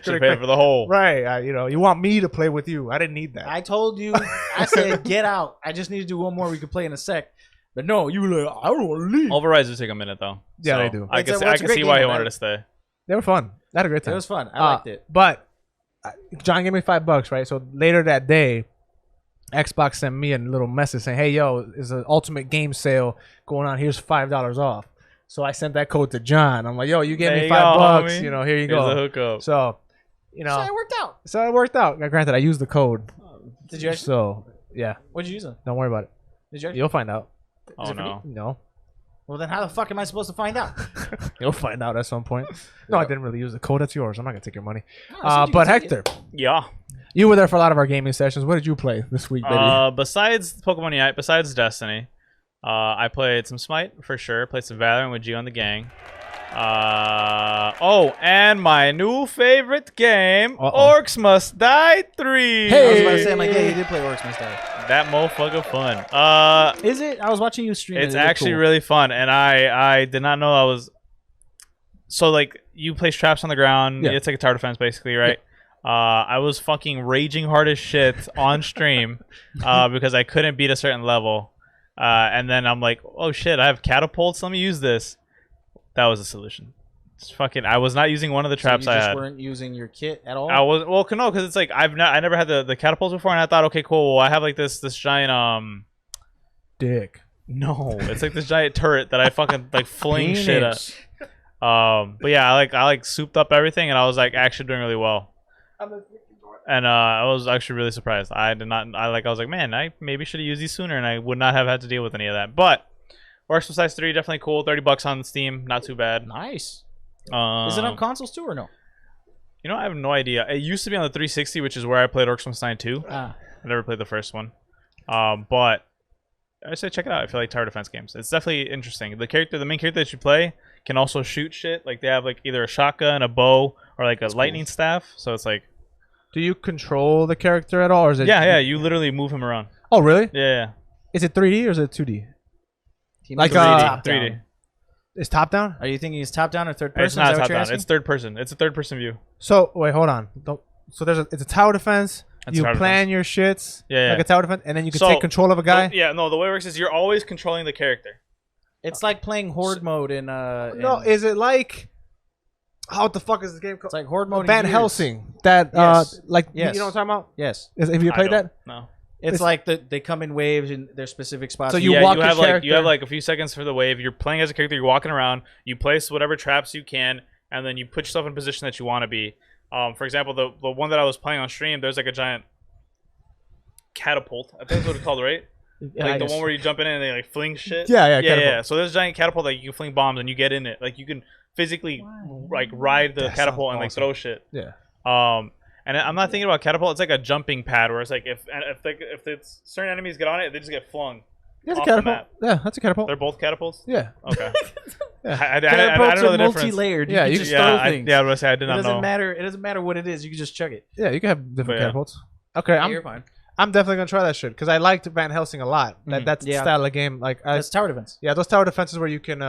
Should pay for the whole. Right. You want me to play with you. I didn't need that. I told you, I said, get out. I just need to do one more. We could play in a sec. But no, you were like, I don't want to leave. Overrides do take a minute though. Yeah, So they do. I It's can a- I it's a can great see why he game, wanted right? to stay. They were fun. I had a great It time. was fun. I liked it. But John gave me $5, right? So later that day, Xbox sent me a little message saying, hey, yo, there's an ultimate game sale going on. Here's $5 off. So I sent that code to John. I'm like, yo, you gave There me you $5. go, homie. Here you Here's go. the hookup. So, So it worked out. So it worked out. Now, granted, I used the code. Did you actually? So, yeah. What'd you use it? Don't worry about it. Did you actually? You'll find out. Oh no. No. Well, then how the fuck am I supposed to find out? You'll find out at some point. No, I didn't really use the code. That's yours. I'm not going to take your money. No, I said you But could take Hector, Yeah. you were there for a lot of our gaming sessions. What did you play this week, baby? Besides Pokemon Unite, besides Destiny, I played some Smite for sure. Played some Valorant with Gio and the gang. And my new favorite game, Orcs Must Die 3. I was about to say, I'm like, yeah, you did play Orcs Must Die. That motherfucker fun. Is it? I was watching you stream. It's it looked actually cool. really fun, and I did not know I was. So like you place traps on the ground. Yeah. It's like a tower defense basically, right? I was fucking raging hard as shit on stream because I couldn't beat a certain level, and then I'm like, oh shit, I have catapults. Let me use this. That was the solution. It's fucking. I was not using one of the traps so you I just had. weren't using your kit at all. I was no, because it's like I never had the catapults before, and I thought, okay, cool. Well, I have like this giant Dick. No, it's like this giant turret that I fucking like fling shit at. But yeah, I like souped up everything, and I was like actually doing really well. And I was actually really surprised. I was like, man, I maybe should have used these sooner, and I would not have had to deal with any of that. But Orcs Must Die 3 definitely cool. $30 on Steam, not too bad. Nice. Is it on consoles too or no? You know, I have no idea. It used to be on the 360, which is where I played Orcs Must Die 2. I never played the first one. But I say check it out. I feel like tower defense games. It's definitely interesting. The main character that you play, can also shoot shit. Like they have like either a shotgun, a bow, or like a lightning staff. So it's like, do you control the character at all, or is it? Yeah. You literally move him around. Oh, really? Yeah. Is it 3D or is it 2D? Like 3D. Is top down? Are you thinking it's top down or third person? It's not Is that what top you're down. asking? It's third person. It's a third person view. So wait, hold on. So it's a tower defense. That's You tower plan defense. your shits Yeah. like a tower defense, and then you can So, take control of a guy. No, the way it works is you're always controlling the character. It's like playing horde mode in No, is it like what the fuck is this game called? it's like horde mode. Van in Gears. Helsing. That Yes. like Yes. you know what I'm talking about? Yes, Have you played that? No. it's like they come in waves and their specific spots. So you Yeah, walk you your have like character. a few seconds for the wave. You're playing as a character. You're walking around. You place whatever traps you can, and then you put yourself in a position that you want to be. For example, the one that I was playing on stream, there's like a giant catapult. I think that's what it's called, right? Like the one where you jump in and they like fling shit. Yeah, catapult. So there's a giant catapult that you can fling bombs and you get in it. Like you can physically like ride the That catapult sounds and like awesome. throw shit. Yeah. And I'm not thinking about catapult. It's like a jumping pad where it's like if it's certain enemies get on it, they just get flung. That's a off the catapult. map. Yeah, that's a catapult. They're both catapults. Yeah. Okay. I don't Catapults know are the difference. multi-layered. Yeah, you you can just can- throw I things. was gonna say I did It not doesn't know. matter. It doesn't matter what it is. You can just chuck it. Yeah, you can have different Yeah. catapults. Okay, You're fine. I'm definitely gonna try that shit because I liked Van Helsing a lot. That's the Yeah. style of game. Like, That's tower defense. yeah, those tower defenses where you can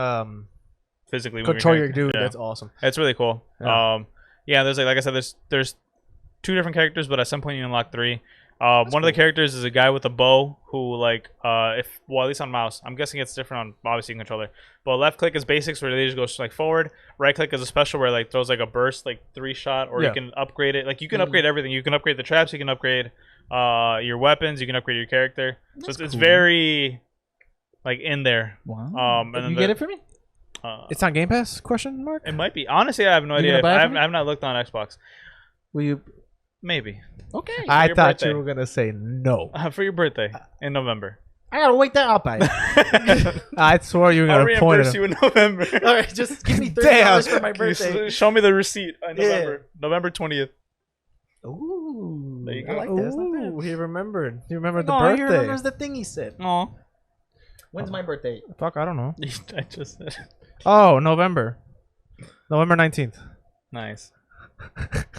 Physically move control your character. dude. Yeah. That's awesome. It's really cool. Yeah. There's like I said, there's 2 different characters, but at some point you unlock 3. One of the characters is a guy with a bow who at least on mouse, I'm guessing it's different on obviously controller. But left click is basics where they just go like forward. Right click is a special where like throws like a burst like 3-shot, or Yeah. you can upgrade it. Like you can upgrade everything. You can upgrade the traps. You can upgrade your weapons. You can upgrade your character. So it's very like in there. Wow. And then you get it for me? It's on Game Pass? Question mark. It might be. Honestly, I have no You idea. gonna buy it I for have me? not looked on Xbox. Will you? Maybe. Okay. I your thought birthday. you were gonna say no. For your birthday in November. I gotta wake that up. I swore you were I'll gonna point reimburse at him. you in November. All right, just give me $30 Damn. for my birthday. Show me the receipt in Yeah. November. November 20th. Ooh, There you I go. like that. That's not Ooh, bad. he remembered. He remembered No, the he birthday. remembers the thing he said. Aw. When's my birthday? Fuck, I don't know. I just said. Oh, November 19th Nice.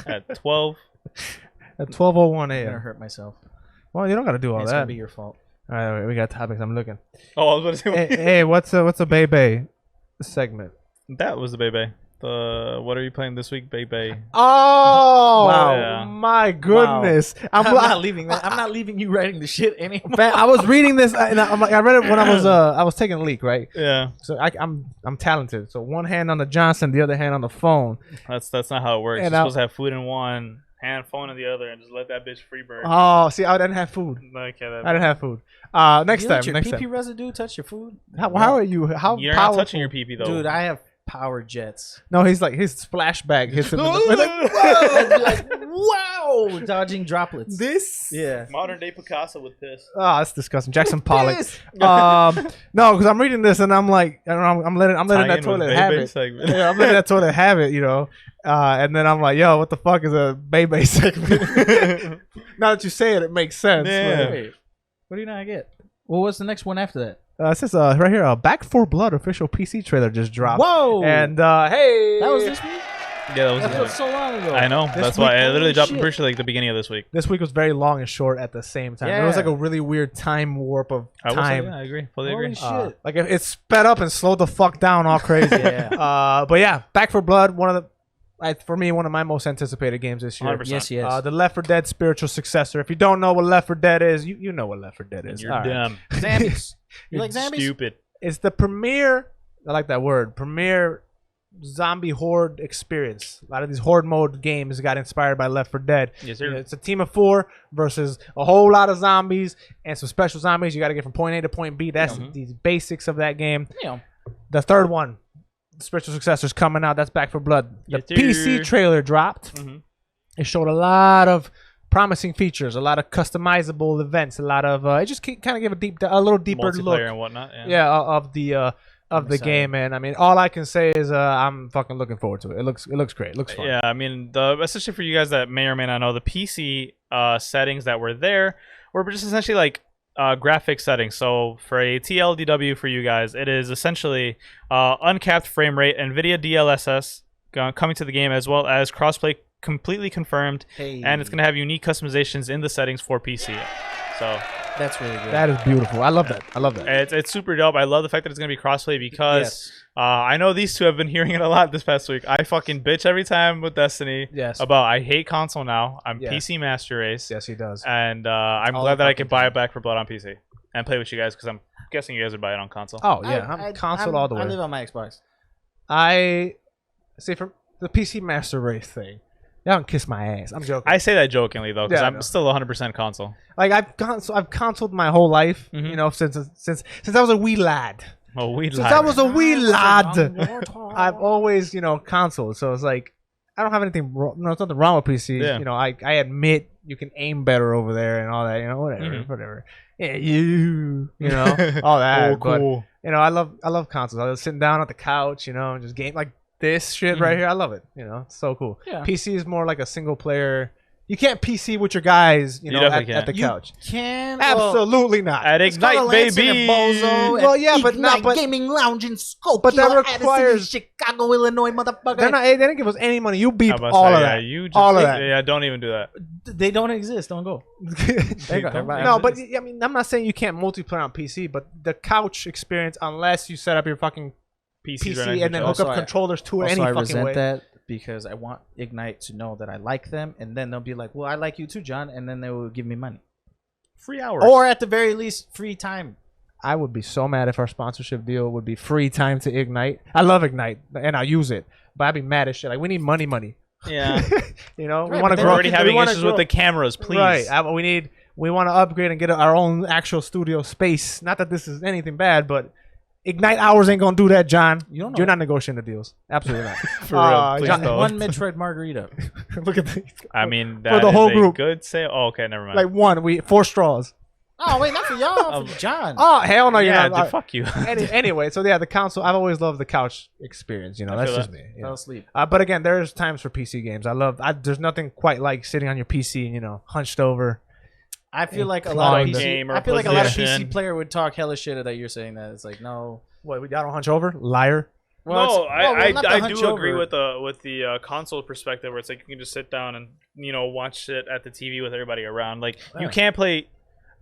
At 12. at 12:01 I'm gonna a.m. hurt myself. Well, you don't gotta do all It's that. gonna be your fault. All right, we got topics. I'm looking. Oh, I was about to say. Hey, what's a Bebe segment? That was the Bebe. The what are you playing this week, Bebe? Oh, Wow. Yeah. my goodness! I'm not leaving that. I'm not leaving you writing the shit anymore. Man, I was reading this, and I read it when I was taking a leak, right? Yeah, So I'm talented. So one hand on the Johnson, the other hand on the phone. that's not how it works. And You're supposed to have food in one hand, phone in the other, and just let that bitch free bird. Oh, see, I didn't have food. Okay, that, I didn't have food. Next You time. let your Next pee-pee time. residue touch your food? How are you? How You're powerful? not touching your pee though, Dude, I have power jets. No, he's like his splashback hits him. In the, like, I'd be like, wow, dodging droplets. this. Yeah. modern day Picasso with this. Oh, that's disgusting. Jackson Pollock. This. No, because I'm reading this and I'm like, I don't know, I'm letting Tie that in toilet with have Bebe it. segment. Yeah, I'm letting that toilet have it, you know. And then I'm like, yo, what the fuck is a Bebe segment? Now that you say it, it makes sense. Yeah. Wait, what do you not get? Well, what's the next one after that? It says right here, Back 4 Blood official PC trailer just dropped. Whoa! And hey, That was this week? Yeah, that was That was so long ago. I know. This That's why week- I literally holy dropped. shit. I'm pretty sure like the beginning of this week. This week was very long and short at the same time. It was Yeah. like a really weird time warp of I will say, time. yeah, I agree. Fully Holy agree. shit. Like it sped up and slowed the fuck down all crazy. Yeah. But yeah, Back 4 Blood, for me, one of my most anticipated games this year. 100%. Yes, yes. The Left 4 Dead spiritual successor. If you don't know what Left 4 Dead is, you know what Left 4 Dead is. You're All right. dumb. Zombies. You You're like zombies? Stupid. It's the premier, I like that word, premier zombie horde experience. A lot of these horde mode games got inspired by Left 4 Dead. Yes, You sir. know, it's a team of 4 versus a whole lot of zombies and some special zombies you got to get from point A to point B. That's the basics of that game. Yeah. The third one, the spiritual successor's coming out. That's Back 4 Blood. The Yes, sir. PC trailer dropped. Mhm. It showed a lot of promising features, a lot of customizable events, a lot of it just kind of gave a little deeper Multiplayer look. and whatnot. Yeah. Yeah, of the excited. game, and I mean, all I can say is I'm fucking looking forward to it. It looks great. It looks fun. Yeah, I mean, especially for you guys that may or may not know, the PC settings that were there were just essentially like graphic settings. So for a TLDW for you guys, it is essentially uncapped frame rate, NVIDIA DLSS coming to the game, as well as crossplay completely confirmed, Hey. and it's going to have unique customizations in the settings for PC. So That's really good. That is beautiful. I love that. I love that. it's super dope. I love the fact that it's going to be crossplay because Yes. I know these two have been hearing it a lot this past week. I fucking bitch every time with Destiny Yes. about I hate console now. I'm Yeah. PC master race. Yes, he does. And I'm All glad the that I fucking could buy time. it back for Blood on PC and play with you guys because I'm guessing you guys would buy it on console. Oh yeah, I'm console all the way. I live on my Xbox. I see from the PC Master Race thing. Y'all can kiss my ass. I'm joking. I say that jokingly though because Yeah, I know. I'm still 100% console. Like I've consoled my whole life. Mhm. You know, since I was a wee lad. Oh, we Since lied. I was a wee lad, I've I've always consoled. So it's like I don't have anything wrong. No, there's nothing wrong with PC. Yeah. You know, I admit you can aim better over there and all that. You know, whatever, Mhm. whatever. Yeah, you know, all that. Oh, But cool. you know, I love consoles. I was sitting down at the couch, you know, and just game like this shit right Mhm. here. I love it. You know, it's so cool. Yeah. PC is more like a single player. You can't PC with your guys, you You know, definitely at the can't. couch. Can Absolutely not. At Ignite, baby. Well, yeah, but not. But Gaming Lounge in Skokie, But that Addison, requires- Chicago, Illinois, motherfucker. they're not. They didn't give us any money. You beep I was about to all say, of yeah, that. You just, All of that. Yeah, don't even do that. They don't exist. Don't go. There you go. Everybody No, has but this. I mean, I'm not saying you can't multiplayer on PC, but the couch experience, unless you set up your fucking PC's PC right next and to then each hook other. up controllers to it Also, any I fucking resent way. that because I want Ignite to know that I like them, and then they'll be like, "Well, I like you too, John," and then they will give me money, Free hours. or at the very least, free time. I would be so mad if our sponsorship deal would be free time to Ignite. I love Ignite and I use it, but I'd be mad as shit. Like we need money. yeah. You know, we Right, want but to then grow. We're already having we wanna issues with grow. the cameras, please. Right. We want to upgrade and get our own actual studio space. Not that this is anything bad, but Ignite hours ain't gonna do that, John. You don't know. You're not negotiating the deals. Absolutely not. For real, please John, don't. One Metroid margarita. look at this. I mean, For that the is whole a group. good sale. Oh, okay, never mind. Like one, 4 straws. Oh wait, not for y'all, for John. Oh hell no, you're yeah, not. dude, fuck you. Anyway, so yeah, the console. I've always loved the couch experience. You know, I that's feel just that. me. you Fell know. asleep. But again, there's times for PC games. There's nothing quite like sitting on your PC and hunched over. I feel like a Plug lot of game PC. or I feel like a lot of position. PC player would talk hella shit that you're saying that. It's like no. What? Y'all don't hunch over? Liar. Well, No, it's- not the I hunch do agree over. with the console perspective where it's like you can just sit down and watch it at the TV with everybody around. Like you can't play.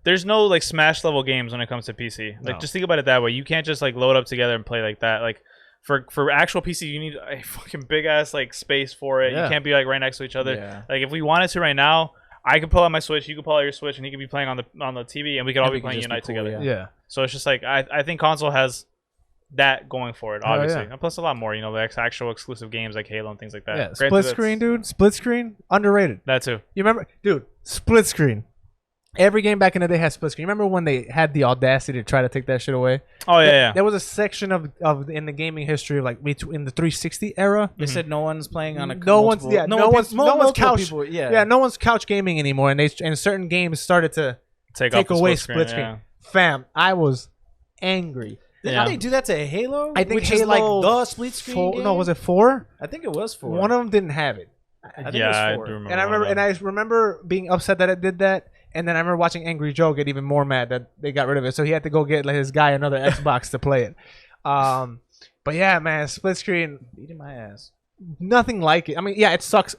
There's no like Smash level games when it comes to PC. Like just think about it that way. You can't just like load up together and play like that. Like for actual PC, you need a fucking big ass like space for it. Yeah. You can't be like right next to each other. Yeah. Like if we wanted to right now, I could pull out my Switch, you could pull out your Switch, and he could be playing on the TV, and we could all And be we could playing just be Unite cool, together. yeah. So it's just like I think console has that going for it, Oh, obviously, yeah. and plus a lot more. The actual exclusive games like Halo and things like that. Yeah. Granted, Split that's- screen, dude. Split screen, underrated. That too. You remember, dude? Split screen. Every game back in the day had split screen. You remember when they had the audacity to try to take that shit away? Oh yeah. There was a section of in the gaming history of like in the 360 era. They said no one's playing on a No one's multiple couch. people, Yeah, no one's couch gaming anymore, and certain games started to Take take off the away split screen. screen. Fam, I was angry. Didn't Yeah. they do that to Halo? I think which is Halo like the split screen. No, was it 4? I think it was 4. One of them didn't have it. I think Yeah, I it do was 4. remember. And I remember being upset that it did that. And then I remember watching Angry Joe get even more mad that they got rid of it. So he had to go get his guy another Xbox to play it. But yeah, man, split screen, Beating my ass. nothing like it. I mean, yeah, it sucks.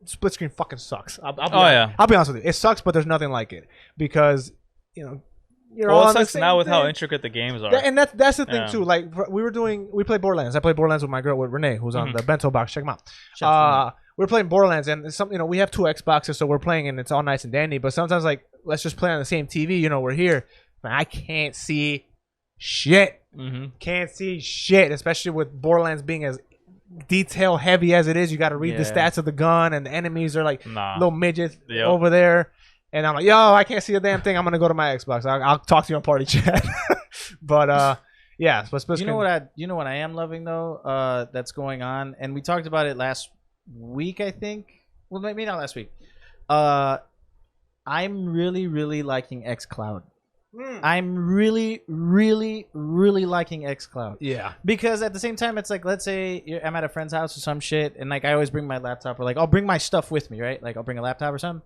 Split screen fucking sucks. I'll be Oh, honest. yeah. I'll be honest with you. It sucks, but there's nothing like it because you're all Well, on it the sucks same now with how thing. intricate the games are. And that's the thing Yeah. too. Like we played Borderlands. I played Borderlands with my girl with Renee, who's on the Bento box. Check them out. We're playing Borderlands, and we have 2 Xboxes, so we're playing, and it's all nice and dandy. But sometimes, like, let's just play on the same TV. We're here. Man, I can't see shit. Can't see shit, especially with Borderlands being as detail heavy as it is. You got to read the Yeah. stats of the gun, and the enemies are like Nah. little midgets Yep. over there. And I'm like, yo, I can't see a damn thing. I'm gonna go to my Xbox. I'll talk to you on party chat. But yeah. But You know what I am loving though, that's going on, and we talked about it last week, I think. Well, maybe not last week. I'm really, really liking xCloud. I'm really, really, really liking xCloud. Yeah. Because at the same time, it's like, let's say I'm at a friend's house or some shit, and like I always bring my laptop, or like I'll bring my stuff with me, right? Like I'll bring a laptop or something.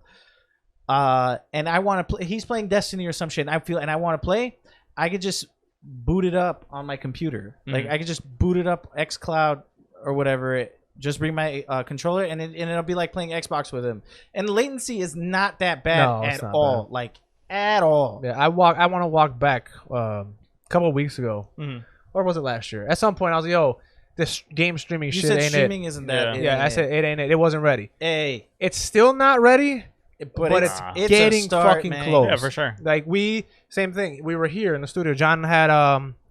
And I want to play. He's playing Destiny or some shit, and I want to play. I could just boot it up on my computer. Like I could just boot it up xCloud or whatever. Just bring my controller, and it'll be like playing Xbox with him. And the latency is not that bad No, it's at not all. bad. Like at all. Yeah. I want to walk back a couple of weeks ago, or was it last year? At some point, I was like, yo, this game streaming You shit said ain't streaming it. isn't that? Yeah, I said it ain't it. It wasn't ready. Hey, It's still not ready, but it's a getting start, fucking man. close. Yeah, for sure. Like same thing. We were here in the studio. John had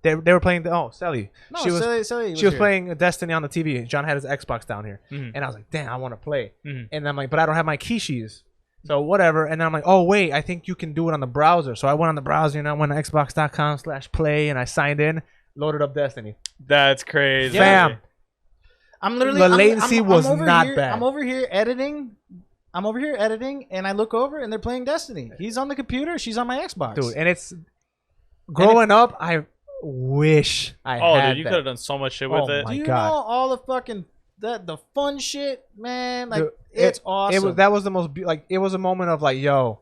they were playing Sally. No, she was Sully she was here. playing Destiny on the TV. John had his Xbox down here, and I was like, damn, I want to play. And I'm like, but I don't have my Kishis. So whatever. And then I'm like, oh wait, I think you can do it on the browser. So I went on the browser and I went to xbox.com/play and I signed in, loaded up Destiny. That's crazy. Fam. I'm literally The latency was over not here, bad. I'm over here editing, and I look over and they're playing Destiny. He's on the computer. She's on my Xbox. Dude, and it's growing up, I wish I Oh, had dude, you that. could have done so much shit Oh with it. my Do you God. know all the fucking the fun shit, man? Like Dude, it's awesome. That was the most it was a moment of like, yo,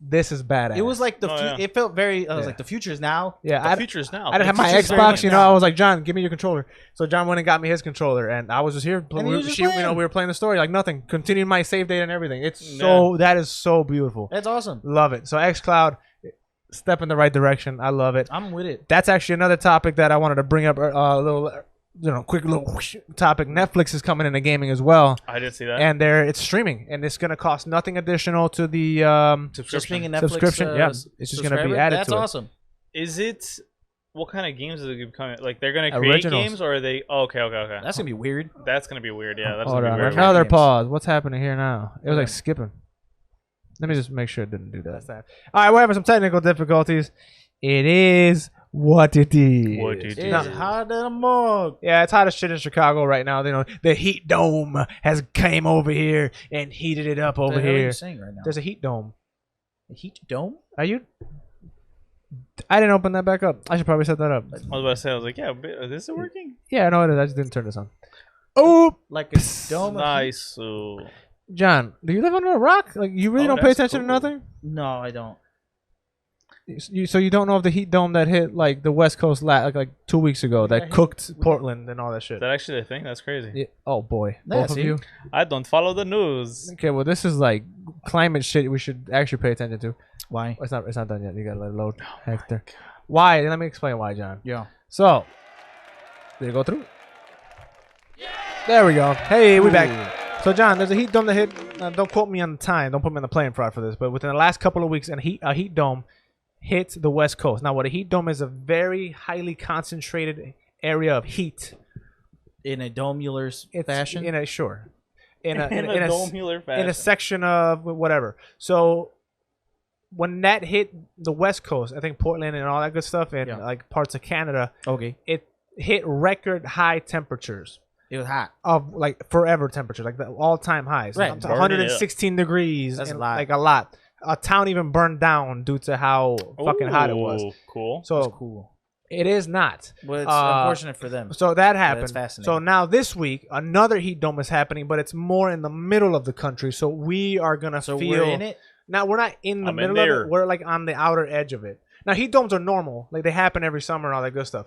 this is badass. It was like Oh, yeah. it felt very. I was Yeah. like the future's now. yeah. The future is now. I didn't have my future's very Xbox, much you know. now. I was like, John, give me your controller. So John went and got me his controller, and I was just here. And he was just we playing. were playing the story like nothing. Continuing my save data and everything. It's that is so beautiful. That's awesome. Love it. So xCloud, step in the right direction. I love it. I'm with it. That's actually another topic that I wanted to bring up. A little, quick little topic. Netflix is coming into gaming as well, I did see that. and it's streaming, and it's gonna cost nothing additional to the Just being a Netflix subscription. Yeah, it's just gonna be subscriber, added That's to it. awesome. Is it? What kind of games is it becoming? Like they're gonna create Originals. games, or are they? Oh, okay. That's gonna be weird. That's gonna be weird. Yeah, that's Hold gonna on, be weird. another Games. pause. What's happening here now? It was like skipping. Let me just make sure it didn't do that. All right, we're having some technical difficulties. It is what it is. What it It's is. hot in a mug. Yeah, it's hot as shit in Chicago right now. You know, the heat dome has came over here and heated it up over What the hell are here. you saying right now? There's a heat dome. A heat dome? Are you? I didn't open that back up. I should probably set that up. I was about to say, I was like, yeah, but is it working? Yeah, no, it is. I just didn't turn this on. Oh, Like a dome? Of heat? Nice. John, do you live under a rock? Like, you really Oh, don't pay that's attention to cool. nothing? No, I don't. So you don't know of the heat dome that hit like the West Coast like 2 weeks ago that Yeah, cooked Portland and all that shit. Is that actually a thing? That's crazy. Yeah. Oh boy, Yeah, both of see? you. I don't follow the news. Okay, well this is like climate shit. We should actually pay attention to. Why? It's not done yet. You gotta let it load, Hector. Why? Let me explain why, John. Yeah. So, did it go through? There we go. Hey, we back. So, John, there's a heat dome that hit. Don't quote me on the time. Don't put me on the playing fraud for this. But within the last couple of weeks, a heat dome hit the West Coast. Now, what a heat dome is a very highly concentrated area of heat. In a domular fashion? In a sure. In a domular fashion. in a section of whatever. So when that hit the West Coast, I think Portland and all that good stuff, and like parts of Canada, Okay. it hit record high temperatures It was hot. of like forever temperatures, like the all-time highs. Right. Up to Burn it 116 degrees. That's and, a lot. Like a lot. A town even burned down due to how fucking hot it was. Ooh, Cool. So That's cool. it is not. Well, it's unfortunate for them. So that happened. fascinating. So now this week, another heat dome is happening, but it's more in the middle of the country. So we are gonna So feel. we're in it? Now we're not in the I'm in middle of there. it. We're like on the outer edge of it. Now heat domes are normal, like they happen every summer and all that good stuff.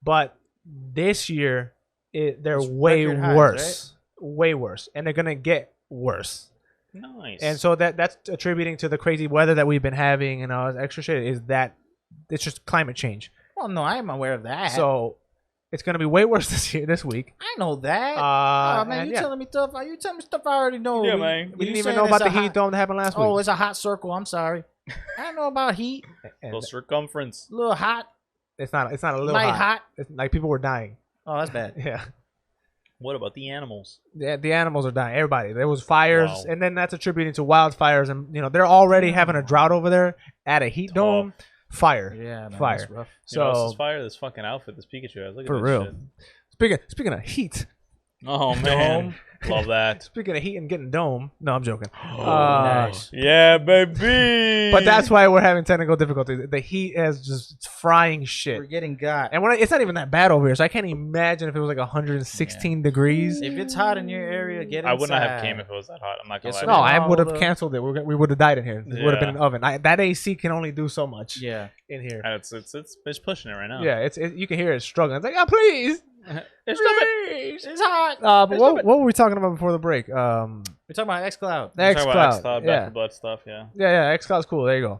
But this year, they're It's way record highs, worse, way worse, and they're gonna get worse. Nice. And so that's attributing to the crazy weather that we've been having and all this extra shit. Is that it's just climate change? Well, no, I am aware of that. So it's gonna be way worse this week. I know that. Man, man, you yeah. telling me stuff? You telling me stuff I already know. Yeah, man. We You didn't even saying know about it's the a heat hot- dome that happened last Oh, week. it's a hot circle. I'm sorry. I don't know about heat. And Little circumference. A little hot. it's not a little Light hot. hot. It's like people were dying. Oh, that's bad. Yeah. What about the animals? The animals are dying. Everybody. There was fires, Wow. and then that's attributing to wildfires, and they're already having a drought over there at a heat Tough. dome. Fire. Yeah, man, Fire. that's rough. You know what else So is fire? This fucking outfit, this Pikachu has. Look at for this real. shit. Speaking of heat. Oh man, love that. Speaking of heat and getting dome. No, I'm joking. Nice. Yeah, baby. But that's why we're having technical difficulties. The heat is just frying shit. We're getting got. And it's not even that bad over here, so I can't imagine if it was like 116 degrees. If it's hot in your area, get inside. I would not have came if it was that hot. I'm not gonna Yes, lie. No, to you. I would have the- canceled it. We would have died in here. It would have been Yeah. an oven. That AC can only do so much Yeah. in here. It's pushing it right now. Yeah, you can hear it struggling. It's like, please, It's please. It's hot. But what were we talking about before the break? We're talking about XCloud. We're talking about XCloud. XCloud, Back Yeah, for Blood stuff. Yeah. yeah. XCloud's cool. There you go.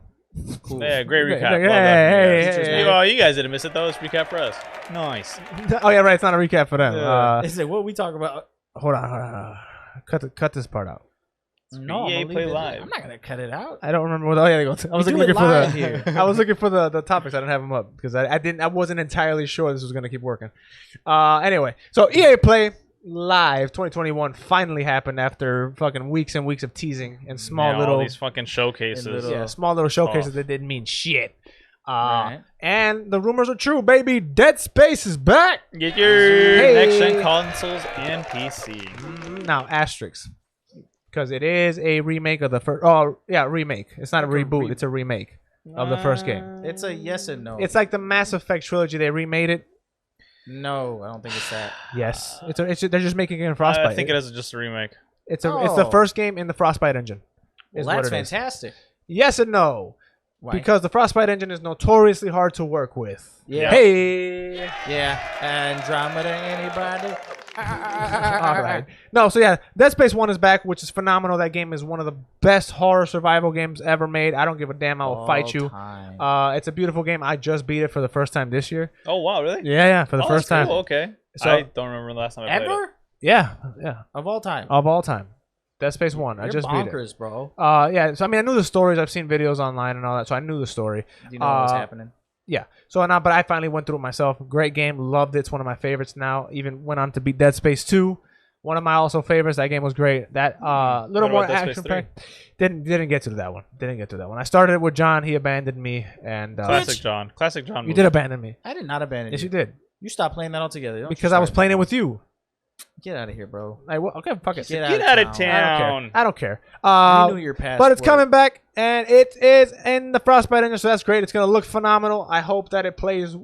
Cool. Yeah, great Okay, recap. hey, Well done, hey, you guys. hey, hey. Well, you guys didn't miss it though. It's recap for us. Nice. Oh yeah, right. It's not a recap for them. They said, what we talk about? Hold on. Cut this part out. No, I'm EA gonna Play leave it. Live. I'm not gonna cut it out. I don't remember what. Oh yeah, there you go. I was do looking it for the. live here. I was looking for the topics. I didn't have them up because I wasn't entirely sure this was gonna keep working. Anyway, so EA Play Live 2021 finally happened after fucking weeks and weeks of teasing and small Yeah, little all these fucking showcases. And little- small little showcases off. that didn't mean shit. Right. And the rumors are true, baby. Dead Space is back. Get your Hey. next gen consoles and PC. Now asterisks, because it is a remake of the first. Oh yeah, remake. It's not a Like a reboot. It's a remake of the first game. It's a yes and no. It's like the Mass Effect trilogy. They remade it. no, I don't think it's that. Yes, they're just making it in Frostbite. I think it is just a remake. It's the Oh. first game in the Frostbite engine. Well, is that's what it is. fantastic. Yes and no, Why? because the Frostbite engine is notoriously hard to work with. Yeah. Hey. Yeah, Andromeda, anybody? All right. No, so yeah, Dead Space 1 is back, which is phenomenal. That game is one of the best horror survival games ever made. I don't give a damn. I will fight you. It's a beautiful game. I just beat it for the first time this year. Oh wow, really? Yeah, for the Oh, first that's time. cool. Okay. So- I don't remember the last time I played it. Ever? Yeah, Of all time. of all time. Dead Space 1. I You're just beat it. bonkers, bro. Yeah, so I mean, I knew the stories. I've seen videos online and all that, so I knew the story. Do you know what's happening? Yeah. So now, but I finally went through it myself. Great game. Loved it. It's one of my favorites now. Even went on to beat Dead Space 2. One of my also favorites. That game was great. That little What more about Dead Space action packed. Didn't get to that one. I started it with John. He abandoned me, and Classic John. you Move. did abandon me. I did not abandon Yes, you. you did. You stopped playing that altogether. Don't Because you I was start playing it now. with you. Get out of here, bro. Like, okay, fuck it. Get Get out of I town. don't care. You knew your password. But it's coming back, and it is in the Frostbite engine, so that's great. It's gonna look phenomenal. I hope that it plays.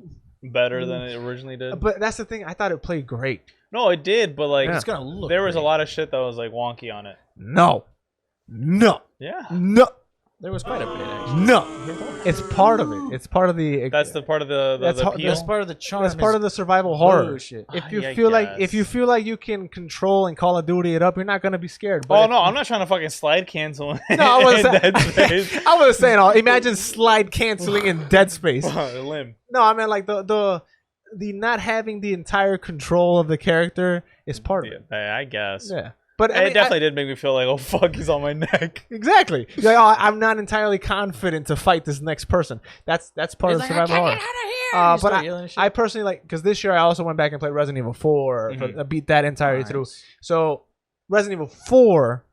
Better than it originally did. But that's the thing. I thought it played great. No, it did, but like Yeah. It's gonna look. there was a great. lot of shit that was like wonky on it. No. Yeah. There was quite a bit. Actually. No. It's part of it. It's part of the. That's the part of the That's the how- appeal. That's part of the charm. That's part of the survival horror. bullshit. If you I feel like guess. if you feel like you can control and Call of Duty it up, you're not gonna be scared. But Oh if- no, I'm not trying to fucking slide cancel. No, I wasn't Dead saying. Space. I wasn't saying all. Imagine slide canceling in Dead Space. Limb. No, I mean like the not having the entire control of the character is part of it. Yeah, I guess. Yeah, but I it mean, definitely did make me feel like, oh fuck, he's on my neck. exactly. You're like, oh, I'm not entirely confident to fight this next person. That's part of the survival horror. But I personally like because this year I also went back and played Resident Evil 4. Mhm. I beat that entirely through. So Resident Evil 4.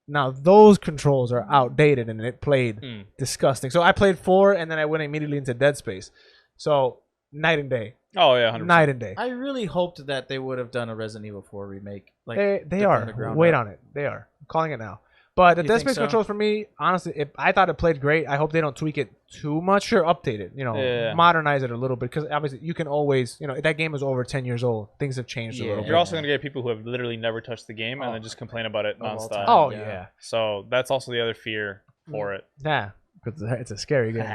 Now those controls are outdated and it played disgusting. So I played 4 and then I went immediately into Dead Space. So night and day. Oh yeah, 100%. Night and day. I really hoped that they would have done a Resident Evil 4 remake. Like They from are. the ground Wait up. on it. They are. I'm calling it now. But the You Dead think Space so? controls for me, honestly, I thought it played great. I hope they don't tweak it too much. Sure, update it. Yeah. Modernize it a little bit because obviously you can always, that game is over 10 years old. Things have changed a little Yeah. bit. You're also gonna get people who have literally never touched the game and then just complain about it all nonstop. time. Oh Yeah. yeah. So that's also the other fear for it. Yeah. Because it's a scary game.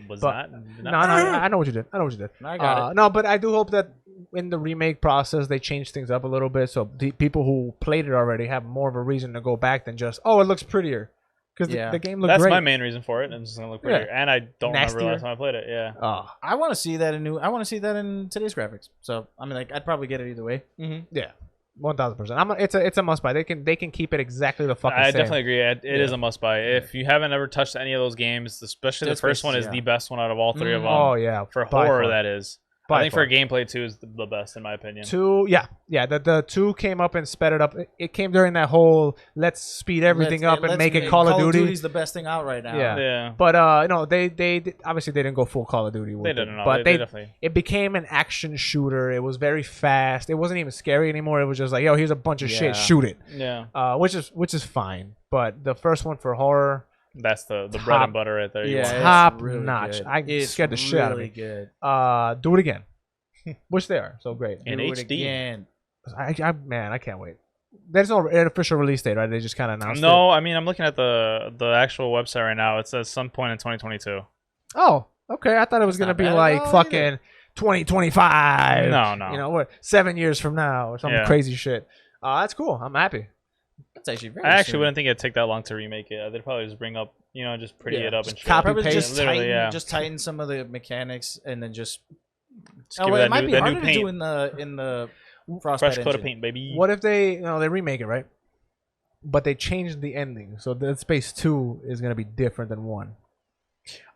Was But- not. No, I know what you did. I got it. No, but I do hope that in the remake process they change things up a little bit, so the people who played it already have more of a reason to go back than just it looks prettier, because Yeah. the game looked That's great. my main reason for it. And it's gonna look prettier. And I don't remember the Nastier. last time I played it. Yeah. Oh, I want to see that I want to see that in today's graphics. So I mean, like, I'd probably get it either way. yeah, 1000%. It's a must buy. They can keep it exactly the fucking I same. definitely agree. It is a must buy. If you haven't ever touched any of those games, especially Dead the first Space, one is yeah. the best one out of all three of them. Oh yeah, For by horror, far. that is. By I think far. for gameplay 2 is the best in my opinion. 2, yeah. The 2 came up and sped it up. It came during that whole let's speed everything up and make it Call of Duty. Duty's the best thing out right now. Yeah. Yeah. But they obviously they didn't go full Call of Duty with They it, didn't know. but They definitely. it became an action shooter. It was very fast. It wasn't even scary anymore. It was just like, yo, here's a bunch of Yeah. shit, shoot it. Yeah. Which is fine. But the first one for horror, That's the bread Top- and butter right there. You Yeah, want. it's top really notch. good. I It's scared the shit out of really me. Good. Do it again. Which they are so great. In Do it HD. again. I can't wait. There's no official release date, right? They just kind of announced it. No, I mean I'm looking at the actual website right now. It says some point in 2022. Oh, okay. I thought it was That's gonna not be bad at like all fucking 2025. No. You know what? 7 years from now or some Yeah. crazy shit. That's cool. I'm happy. That's actually very. I actually soon. wouldn't think it'd take that long to remake it. They'd probably just bring up, just pretty Yeah, it up just and shit. copy Probably paste. just Literally, tighten, yeah. just tighten some of the mechanics and then just. Just give It it might be that harder new to paint. do in the Frostbite Fresh coat of engine. paint, baby. What if they they remake it, right? But they changed the ending, so Dead Space 2 is gonna be different than 1.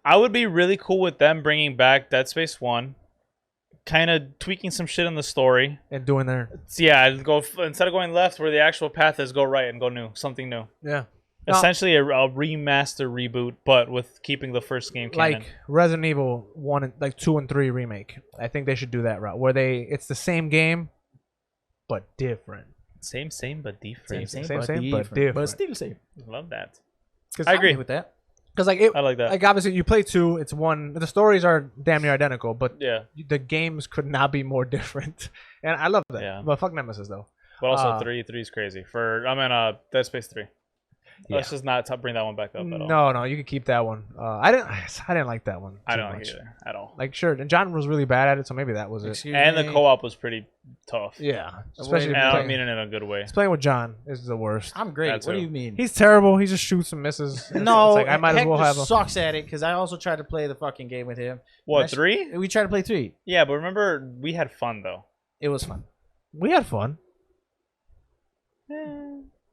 I would be really cool with them bringing back Dead Space 1, kind of tweaking some shit in the story. And doing their So yeah, instead of going left where the actual path is, go right and go new, something new. yeah. No. Essentially a remaster reboot, but with keeping the first game canon. Like Resident Evil 1 and 2 and 3 remake. I think they should do that route where it's the same game but different. Same, but different. Same, but different. But still same. Love that. 'Cause I agree with that. Because I like that. like obviously you play 2, it's one. The stories are damn near identical, but Yeah, the games could not be more different, and I love that. Yeah. But fuck Nemesis though. but also Uh, 3 is crazy. Dead Space 3. Let's just not bring that one back up at all. No, you can keep that one. I didn't like that one. I too don't like much. it either at all. Like sure, and John was really bad at it, so maybe that was it. Excuse And me. the co-op was pretty tough. Yeah, especially And I don't playing, mean it in a good way. playing with John is the worst. I'm great. That's What do who. you mean? He's terrible. He just shoots and misses. No, it's like I might as well have Hector sucks at it because I also tried to play the fucking game with him. What, 3? We tried to play 3. Yeah, but remember, we had fun, though. It was fun. We had fun.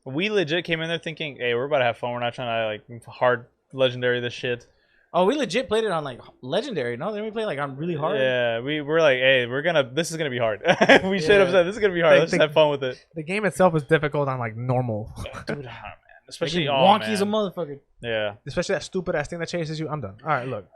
We legit came in there thinking, hey, we're about to have fun. We're not trying to, hard legendary this shit. Oh, we legit played it on like legendary. No, then we played like on really hard. Yeah, we're like, hey, this is gonna be hard. We straight up said this is gonna be hard. Let's just have fun with it. The game itself is difficult on like normal. Dude, man. Especially wonky as a motherfucker. Yeah. Especially that stupid ass thing that chases you. I'm done. All right, look.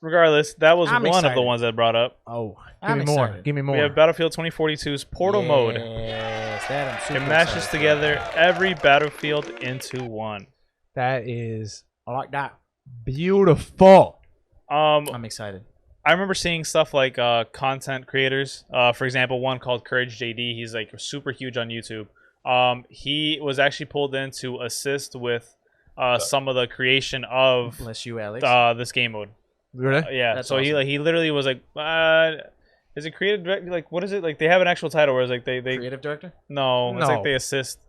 Regardless, that was I'm one of the excited. ones I brought up. Oh, I'm give me more. excited. Give me more. We have Battlefield 2042's Portal mode. Yes, that I'm super It matches excited together every battlefield into one. That is for. I like that. beautiful. I'm excited. I remember seeing stuff like content creators. For example, one called Courage JD. He's like super huge on YouTube. He was actually pulled in to assist with some of the creation of Bless you, Alex. this game mode. Really? Yeah. That's So awesome. he literally was like, is it creative director? Like, what is it? Like they have an actual title where it's like they Creative director. no, it's No. like they assist.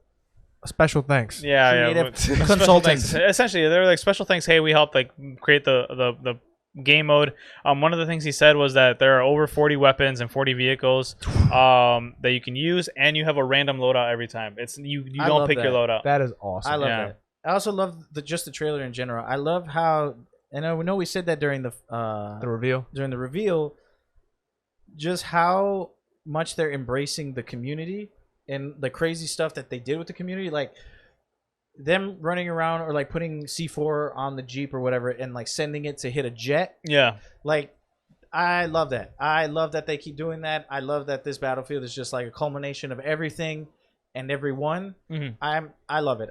Special thanks. Yeah, Creative yeah. Special consultants. thanks. Essentially, they're like special thanks. Hey, we helped like create the game mode. One of the things he said was that there are over 40 weapons and 40 vehicles that you can use, and you have a random loadout every time. It's you I don't love pick your that. loadout. That is awesome. I love Yeah. that. I also love just the trailer in general. I love how, and I know we said that during the reveal. reveal, just how much they're embracing the community and the crazy stuff that they did with the community, like them running around or like putting C4 on the Jeep or whatever and like sending it to hit a jet. Yeah. Like, I love that. I love that they keep doing that. I love that this Battlefield is just like a culmination of everything and everyone. Mhm. I love it.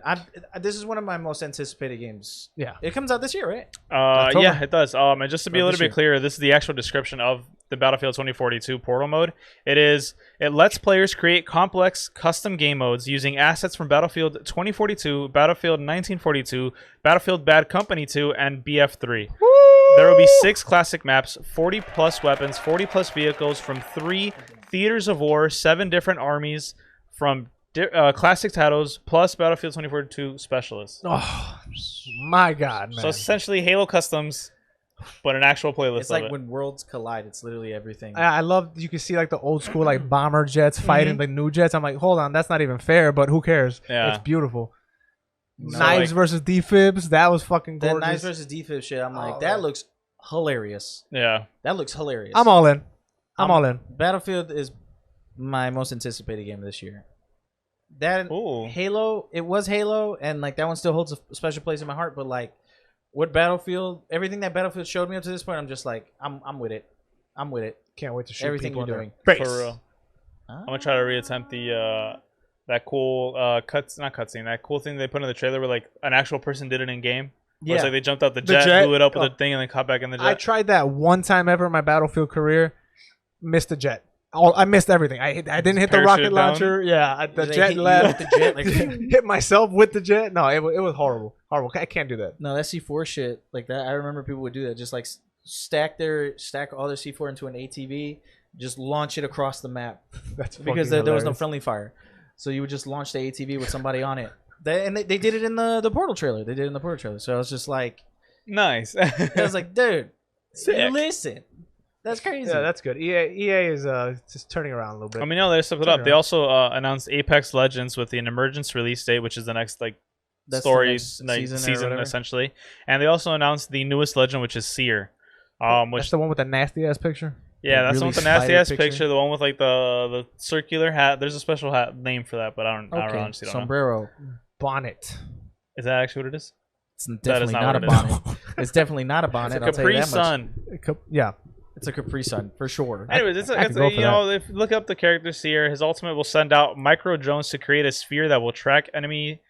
This is one of my most anticipated games. Yeah. It comes out this year, right? Yeah, it does. And just to be a Of little this bit year. clearer, this is the actual description of the Battlefield 2042 Portal mode. It lets players create complex custom game modes using assets from Battlefield 2042, Battlefield 1942, Battlefield Bad Company 2, and BF3. There will be 6 classic maps, 40 plus weapons, 40 plus vehicles from 3 theaters of war, 7 different armies from classic titles, plus Battlefield 2042 specialists. Oh my God, man. So essentially Halo customs, but an actual playlist It's of like it. when worlds collide. It's literally everything. I love you can see like the old school like bomber jets fighting the new jets. I'm like, hold on, that's not even fair, but who cares? Yeah. It's beautiful. So, Knives like- versus defibs, that was fucking That gorgeous. Knives versus defib shit, I'm like, Oh, that man. looks hilarious. Yeah. That looks hilarious. I'm all in. I'm all in. Battlefield is my most anticipated game this year. That Ooh. Halo, it was Halo, and like that one still holds a special place in my heart. But like, what Battlefield, everything that Battlefield showed me up to this point, I'm just like, I'm with it. I'm with it. Can't wait to shoot Everything people you're in doing. their For face. real. I'm gonna try to reattempt the that cool cutscene, that cool thing they put in the trailer where like an actual person did it in game. Where it's like they jumped out the jet, jet? blew it up with Oh. the thing, and then caught back in the jet. I tried that one time ever in my Battlefield career. Missed the jet. I missed everything. I didn't hit the Parachute rocket down? launcher. Yeah, the They jet hit you left. with the jet, like- hit myself with the jet. No, it was horrible. Horrible. I can't do that. No, that C4 shit, like that. I remember people would do that. Just like stack all their C4 into an ATV, just launch it across the map That's because fucking there was no hilarious. friendly fire. So you would just launch the ATV with somebody on it. They did it in the Portal trailer. They did it in the Portal trailer. So I was just like, Nice. I was like, dude, Sick. listen, that's crazy. Yeah, that's good. EA is just turning around a little bit. I mean, no, they stepped it up. They also announced Apex Legends with an emergence release date, which is the next like That's the story next like, season or season whatever. essentially. And they also announced the newest legend, which is Seer. that's Which the one with the nasty ass picture. yeah, The that's the one really with the nasty ass spider picture. picture. The one with like the circular hat. There's a special hat name for that, but I don't honestly don't know. sombrero. Bonnet. Is that actually what it is? It's That is definitely not not a what it is. bonnet. It's definitely not a bonnet. I'll tell Capri you that much. Sun. Yeah. It's a Capri Sun for sure. Anyways, I could go for you know, if you look up the character Seer, his ultimate will send out micro drones to create a sphere that will track any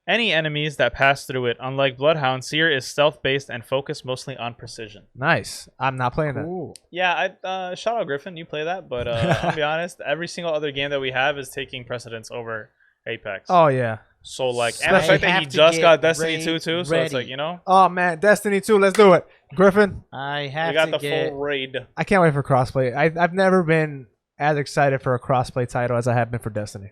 enemies that pass through it. Unlike Bloodhound, Seer is stealth-based and focused mostly on precision. Nice. I'm not playing that. Cool. Yeah, shout out Griffin, you play that, but I'll be honest, every single other game that we have is taking precedence over Apex. Oh yeah. So like, and the I fact that have he to just get got Destiny ready- 2 too, so it's like, ready. you know, Oh man, Destiny 2. Let's do it. Griffin, I we have got to the get. full raid. I can't wait for crossplay. I've never been as excited for a crossplay title as I have been for Destiny.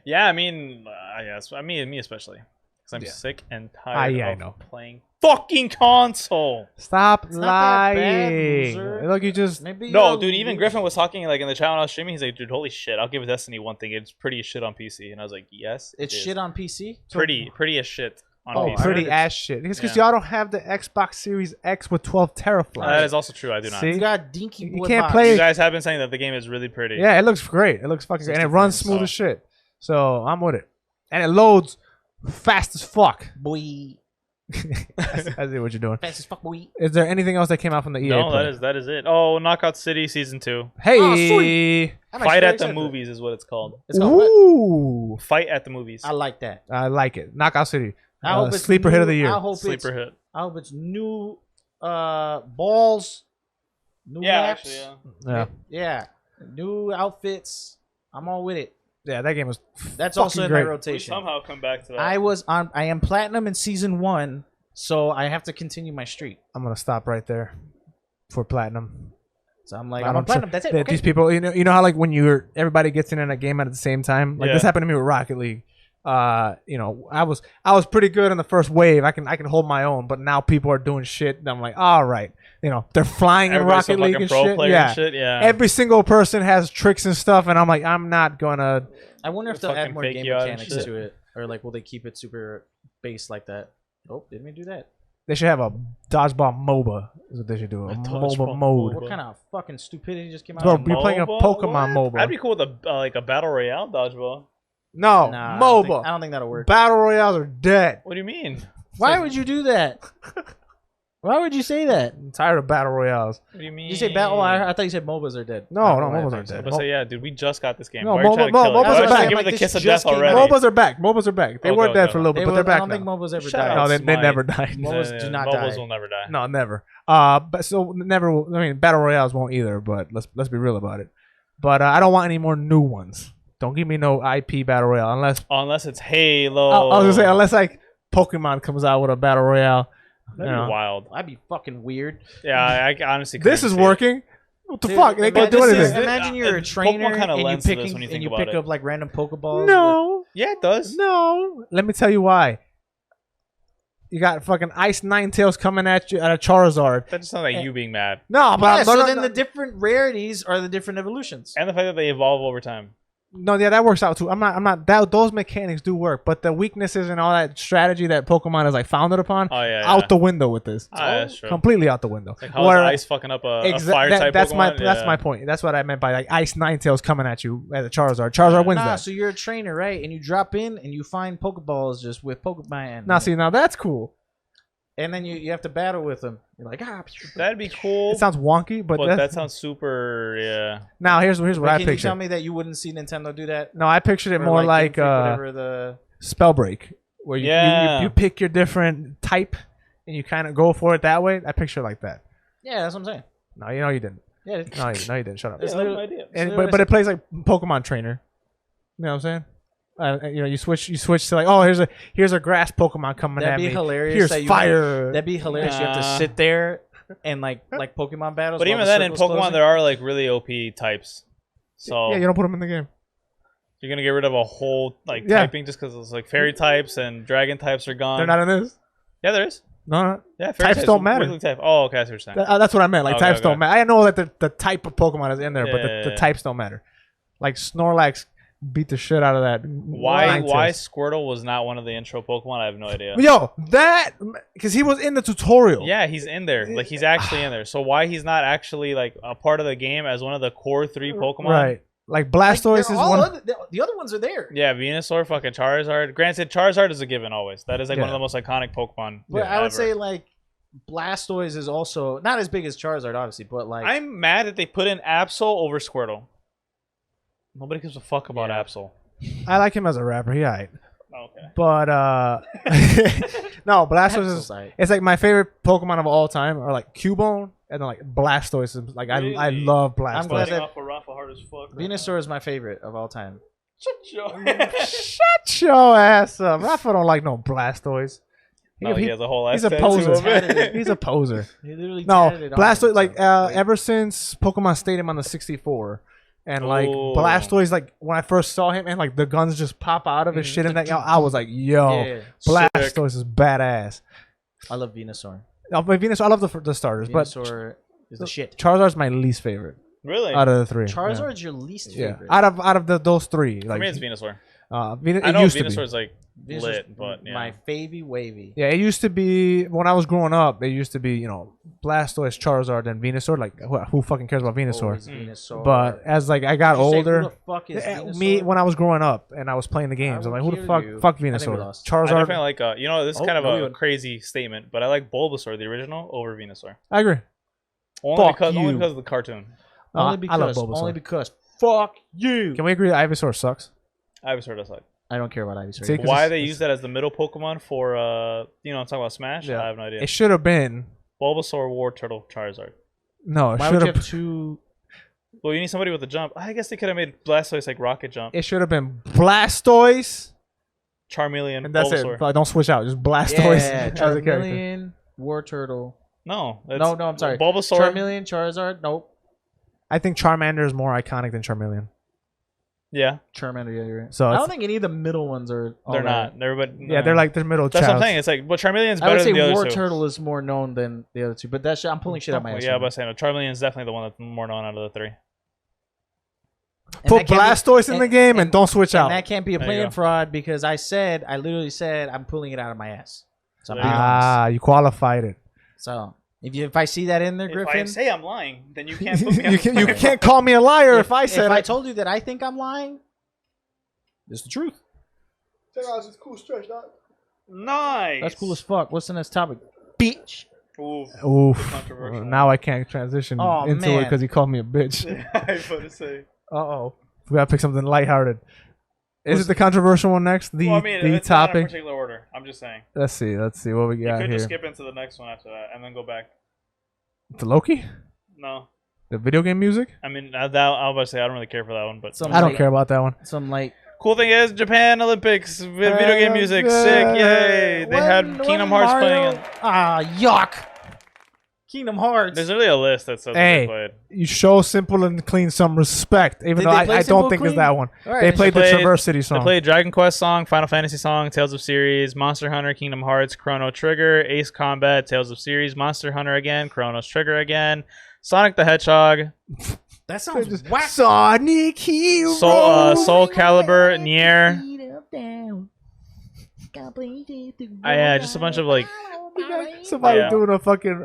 Yeah, I mean, yes, I mean me especially, because I'm Yeah. sick and tired yeah, I of know. playing fucking console. Stop It's not that bad, lying. loser. Look, you just Maybe No, you'll- dude, even Griffin was talking like in the channel I was streaming. He's like, dude, holy shit, I'll give Destiny one thing. It's pretty as shit on PC. And I was like, yes, It's it is. shit on PC. Pretty as shit on Oh, PC. pretty ass shit. It's because Yeah. y'all don't have the Xbox Series X with 12 teraflops. That is also true. I do not. See? You got dinky You boy can't box. play- You guys have been saying that the game is really pretty. Yeah, it looks great. It looks fucking great. And it 60 runs frames. smooth as shit. So I'm with it. And it loads fast as fuck. Boy. I see what you're doing. Fast as fuck, boy. Is there anything else that came out from the EA? No, play? that is it. Oh, Knockout City Season 2. Hey. Oh, sweet. I'm Fight actually at the excited. Movies is what it's called. It's called what? Ooh. Fight at the Movies. I like that. I like it. Knockout City. I hope it's Sleeper hit of the new- year. I hope Sleeper hit. it's new balls, new maps. Yeah. Yeah, new outfits. I'm all with it. Yeah, that game was That's fucking also in great. my We rotation. somehow come back to that. I am platinum in season 1, so I have to continue my streak. I'm gonna stop right there for platinum. So I'm like, I I'm don't on platinum. That's it. that Okay. These people, you know how like when everybody gets in a game at the same time. Like Yeah. this happened to me with Rocket League. You know, I was pretty good in the first wave. I can hold my own, but now people are doing shit. And I'm like, all right, you know, they're flying Everybody's in some Rocket League fucking and pro shit. player Yeah. and shit. Yeah. Every single person has tricks and stuff, and I'm like, I'm not gonna. I wonder if They'll they'll add fucking more fake game you out and mechanics shit. to it, or like, will they keep it super base like that? Oh, didn't we do that? They should have a dodgeball MOBA. Is what they should do. A MOBA dodgeball mode. MOBA. What kind of fucking stupidity just came out? Bro, of you're playing a MOBA? Pokemon What? MOBA. That'd be cool with a battle royale dodgeball. No, Nah, MOBA. I don't think that'll work. Battle royales are dead. What do you mean? Why would you do that? Why would you say that? I'm tired of battle royales. What do you mean? Did you say battle? I thought you said MOBAs are dead. No, I don't no, know why I MOBAs thought aren't you dead. But say, yeah, dude, we just got this game. No, Why are you MOBA- trying to kill it? MOBAs Why are you back. give it the Like, kiss this of death just came already? out. MOBAs are back. MOBAs are back. They Oh, were go, dead go. for a little They bit, but will- they're back I don't think now. MOBAs ever Shut died. up. No, they Smite. never died. MOBAs do not MOBAs die. will never die. No, never. But so never. I mean, battle royales won't either. But let's be real about it. But I don't want any more new ones. Don't give me no IP battle royale Unless it's Halo. I was gonna say unless like Pokemon comes out with a battle royale. That'd you know. be wild. That'd be fucking weird. Yeah, I honestly. This is couldn't see it. working. What the Dude, fuck? They can't do this is- anything. Imagine you're a Pokemon trainer kinda and you lends to pick this when you think and you about pick it. up like random Pokeballs. No, Yeah, it does. no. Let me tell you why. You got fucking Ice Ninetales coming at you at a Charizard. That just sounds like you being mad, No, but Yeah, I'm so no, then no, the different rarities are the different evolutions. and the fact that they evolve over time. no, yeah, that works out too. I'm not. Those mechanics do work, but the weaknesses and all that strategy that Pokemon is like founded upon, Oh yeah, out the window with this. that's true. Completely out the window. Like how Where- is ice fucking up a fire type that's my Pokemon? that's Yeah. my point. That's what I meant by like Ice Ninetales coming at you at the Charizard. Charizard wins Nah, that. so you're a trainer, right? And you drop in and you find Pokeballs just with Pokemon. Now see, now that's cool. and then you have to battle with them. You're like, That'd be cool. It sounds wonky, but that sounds super. Yeah. now here's what But I can you pictured. tell me that you wouldn't see Nintendo do that? No, I pictured it Or more Game like Freak, whatever the spell break, where Yeah. you pick your different type and you kind of go for it that way. I picture it like that. yeah, that's what I'm saying. No, you know you didn't. Yeah, No, you didn't. Shut up. It's Yeah, that's literally- my idea. And, literally but it plays like Pokemon Trainer. You know what I'm saying? You know, you switch to like, oh, here's a grass Pokemon coming That'd at be me. hilarious. Here's that you fire. That'd be hilarious. You have to Nah. sit there and like Pokemon battles. But while even the then, in circle's Pokemon, closing. there are like really OP types. So Yeah, you don't put them in the game. you're gonna get rid of a whole like Yeah. typing just because it's like fairy types and dragon types are gone. They're not in this. Yeah, there is. No, Yeah, fairy Types don't matter. Wiggly type. Oh, okay, I see what you're saying. that's what I meant. Like Okay, types okay. don't matter. I know that the type of Pokemon is in there, but Yeah. the types don't matter. Like Snorlax beat the shit out of that. Why Ninetales. Squirtle was not one of the intro Pokemon? I have no idea. Yo, that because he was in the tutorial. Yeah, he's in there. Like he's actually in there. So why he's not actually like a part of the game as one of the core 3 Pokemon? Right. Like Like, Blastoise they're is all one. other- the other ones are there. Yeah, Venusaur, fucking Charizard. Granted, Charizard is a given always. That is like one of Yeah. the most iconic Pokemon. But I would ever. say like Blastoise is also not as big as Charizard, obviously, but like I'm mad that they put in Absol over Squirtle. Nobody gives a fuck about Yeah. Absol. I like him as a rapper. He alright. Okay. But no, Blastoise is. Absolute. It's like my favorite Pokemon of all time, or like Cubone, and then like Blastoise. Is, like I Really? love I'm glad Blastoise. that- off for Rafa hard as fuck. Venusaur is my favorite of all time. Shut your ass up. Rafa don't like no Blastoise. No, he has a whole he's ass a tattoo poser. of it. He's a poser. He literally No, tatted it on Blastoise him, like so, ever since Pokemon Stadium on the 64, and like Ooh. Blastoise, like when I first saw him, and like the guns just pop out of his shit, and that I was like, yo, yeah, Blastoise is badass. I love Venusaur. Oh, but Venusaur, I love the starters, Venusaur is the but shit. Charizard's my least favorite Really? out of the three. Charizard's your least yeah, favorite. out of those three, For like me, it's Venusaur. I It know used to be. Venusaur's like This lit, is but yeah. my favy wavy. Yeah, it used to be when I was growing up. It used to be Blastoise, Charizard, and Venusaur. Like who fucking cares about Venusaur? Always Venusaur. But as like I got Did you say, older, who the fuck is Venusaur? me when I was growing up and I was playing the games, I'm will like, who the kill fuck? you. Fuck I think we Venusaur, lost. I Charizard. definitely like this is Oh, kind of no, we a would- crazy statement, but I like Bulbasaur, the original, over Venusaur. I agree. Only Fuck because you. of the cartoon. Only I love because. Bulbasaur. Only because. Fuck you. Can we agree that Ivysaur sucks? Ivysaur does like. I don't care about Ivysaur. See, Why 'cause they it's- use that as the middle Pokemon for I'm talking about Smash? Yeah. I have no idea. It should have been. Bulbasaur, War Turtle, Charizard. No, it Why should would you have. have two? Well, you need somebody with a jump. I guess they could have made Blastoise like rocket jump. It should have been Blastoise, Charmeleon, and that's Bulbasaur. it. But don't switch out. Just Blastoise Yeah, as a character. Charmeleon, War Turtle. No, No, I'm sorry. Bulbasaur. Charmeleon, Charizard. Nope. I think Charmander is more iconic than Charmeleon. Yeah, Charmander. Yeah, you're right. So I it's- don't think any of the middle ones are. all they're that. not. Yeah, they're like the middle That's what I'm child. saying. It's like, but Charmeleon's I would better say than the other War two. Turtle is more known than the other two, but that shit, I'm pulling shit out my ass. Yeah, right but I'm saying Charmeleon's definitely the one that's more known out of the three. now. And Put that can't be- Blastoise in the game and don't switch and out. that can't be a There you playing go. fraud because I literally said I'm pulling it out of my ass. So I'm There being you go. honest. You qualified it. So if I see that in there, If Griffin, I say I'm lying, then you can't put me on you, the can, you fucking- can't call me a liar if I said if I it. told you that I think I'm lying, it's the truth. Nice. That's cool as fuck. What's the next topic? Bitch. Oof. Oof. Controversial. Now I can't transition Oh, into it man. because he called me a bitch. I was about to say. Uh-oh. We gotta pick something lighthearted. Is it the controversial one next? The Well, I mean, the it's not in a topic? particular order. I'm just saying. Let's see what we You got could here. just skip into the next one after that and then go back. The Loki? No. The video game music? I mean, I was about to say I don't really care for that one, but Some I don't light- care about that one. Some like cool thing is Japan Olympics video game music, sick, yay! They had Kingdom Hearts playing. Yuck. Kingdom Hearts. There's really a list that says Hey. they played. You show Simple and Clean some respect, even Did though they I play don't Simple think Clean? it's that one. All right, They then played the played- Traverse City They song. played Dragon Quest song, Final Fantasy song, Tales of Series, Monster Hunter, Kingdom Hearts, Chrono Trigger, Ace Combat, Tales of Series, Monster Hunter again, Chronos Trigger again, Sonic the Hedgehog, That sounds Just whack. Sonic Hero. Soul Calibur, Nier. Yeah, just a bunch of like. Somebody Yeah. doing a fucking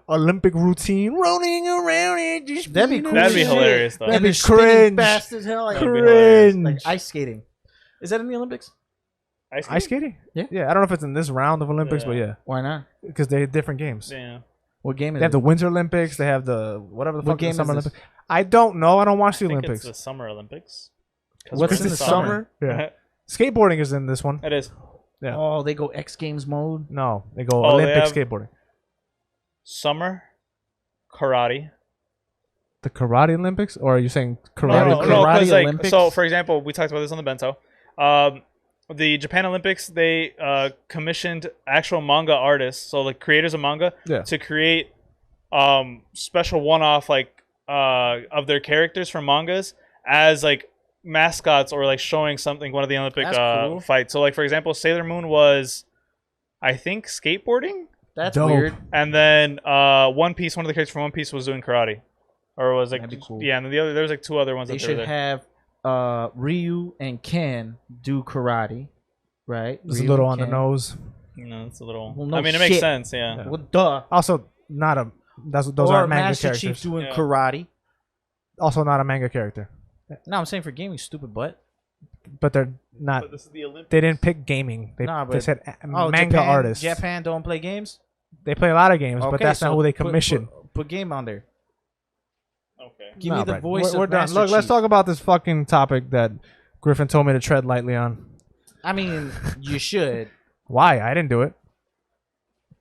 Olympic routine, rolling around and just That'd be being cool. a That'd be shit. hilarious though. That'd And be they're spinning cringe. fast as hell. Like, That'd be hilarious. Cringe. like ice skating. Is that in the Olympics? Ice skating? Yeah. Yeah, I don't know if it's in this round of Olympics, but yeah, Why not? because they have different games. Yeah. What game is They have it? the Winter Olympics. They have the whatever the What fuck the game is Summer this? Olympics. I don't know. I don't watch the I think Olympics. it's the Summer Olympics. What's What's in the the summer? Yeah. Skateboarding is in this one. It is. Yeah. Oh, they go X Games mode. No, they go Oh, they Olympic have- skateboarding. Summer, karate. The Karate Olympics, or are you saying No, karate? no, Karate 'cause, like, Olympics? so for example, we talked about this on the Bento. The Japan Olympics, they commissioned actual manga artists, so like creators of manga, Yeah. to create special one-off like of their characters from mangas as like mascots or like showing something one of the Olympic That's cool. fights. So like for example, Sailor Moon was, I think, skateboarding, That's Dope. weird. and then One Piece, one of the characters from One Piece was doing karate, or was like That'd be cool. yeah, and then the other there was like two other ones They that they were should there. have Ryu and Ken do karate, right? It's a Ryu little and on the Ken. nose. No, it's a little. Well, no I mean, it makes shit. sense. Yeah. Yeah. Well, duh. Also, not a. Those or aren't manga Master characters. Chief doing Yeah. karate. Also, not a manga character, No, I'm saying for gaming, stupid butt. but they're not. But this is the Olympics. They didn't pick gaming. They, Nah, they but- said Oh, manga Japan, artists. Japan don't play games. They play a lot of games, but Okay, that's so not who they put- commission. Put game on there. Okay. Give Nah, me the Brett, voice we're of done. Master Look, let's Chief. talk about this fucking topic that Griffin told me to tread lightly on. I mean, you should. Why? I didn't do it.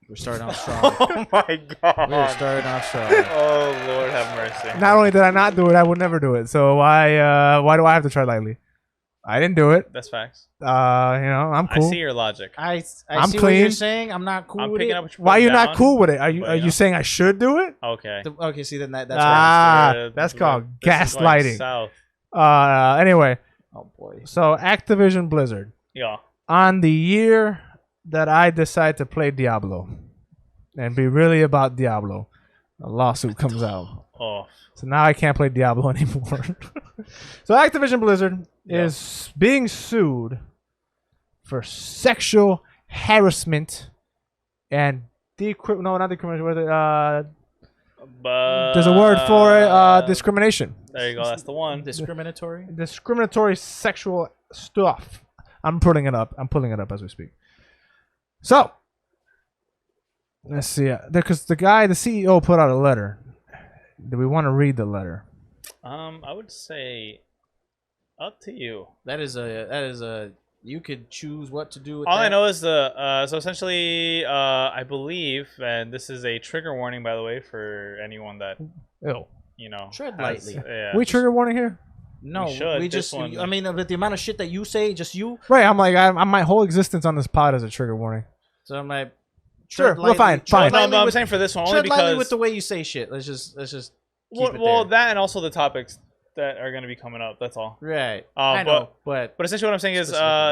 We're starting off strong. Oh my god. We're starting off strong. Oh Lord, have mercy. Not only did I not do it, I would never do it. So why do I have to tread lightly? I didn't do it. That's facts. I'm cool. I see your logic. I I'm see what you're clean. saying. I'm not cool I'm with picking it. up what you're Why are you putting not down, cool with it? Are you but, are yeah. you saying I should do it? Okay. Okay, see, then that's right. That's called This is like gaslighting. south. Anyway, Oh boy. so Activision Blizzard Yeah. on the year that I decide to play Diablo and be really about Diablo, a lawsuit comes out. Oh. So now I can't play Diablo anymore. So Activision Blizzard is being sued for sexual harassment and not discrimination. There's a word for it. Discrimination. There you go. That's the one. Discriminatory sexual stuff. I'm pulling it up as we speak. So let's see. Because the CEO put out a letter. Do we want to read the letter? I would say up to you. That is a you could choose what to do with All that. I know is so essentially I believe, and this is a trigger warning by the way for anyone that tread lightly. We trigger warning here? No, we just one, I mean, with the amount of shit that you say, just you. Right, I'm like I'm my whole existence on this pod is a trigger warning. So I'm like, sure, we're fine. No, I'm saying for this one only because lightly with the way you say shit. Let's just keep it there. That and also the topics that are going to be coming up. That's all. Right. I know, but essentially what I'm saying is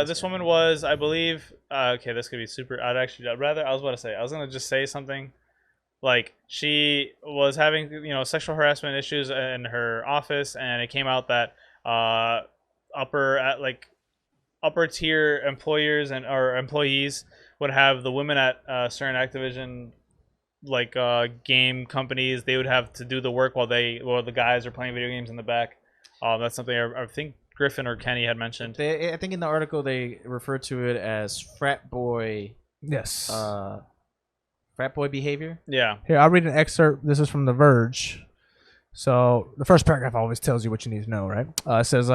this woman was, I believe, okay, this could be super. I was about to say, I was going to just say something like she was having sexual harassment issues in her office, and it came out that upper tier employers or employees would have the women at certain Activision game companies. They would have to do the work while the guys are playing video games in the back. That's something I think Griffin or Kenny had mentioned. I think in the article they refer to it as frat boy. Yes. Frat boy behavior. Yeah. Here, I'll read an excerpt. This is from The Verge. So the first paragraph always tells you what you need to know, right? It says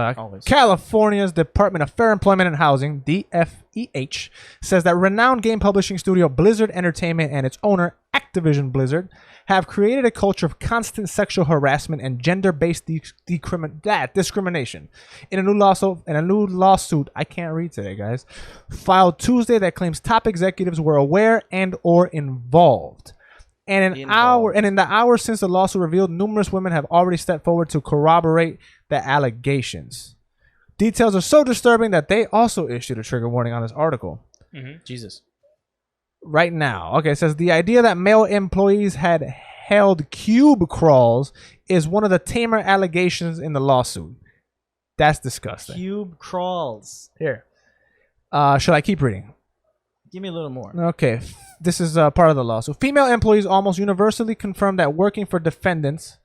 California's Department of Fair Employment and Housing, DFEH, says that renowned game publishing studio Blizzard Entertainment and its owner Activision Blizzard have created a culture of constant sexual harassment and gender-based discrimination. In a new lawsuit, I can't read today, guys, filed Tuesday that claims top executives were aware and or involved. And in the hours since the lawsuit revealed, numerous women have already stepped forward to corroborate the allegations. Details are so disturbing that they also issued a trigger warning on this article. Mm-hmm. Jesus. Right now. Okay, it says the idea that male employees had held cube crawls is one of the tamer allegations in the lawsuit. That's disgusting. Cube crawls. Here. Should I keep reading? Give me a little more. Okay. This is part of the lawsuit. Female employees almost universally confirmed that working for defendants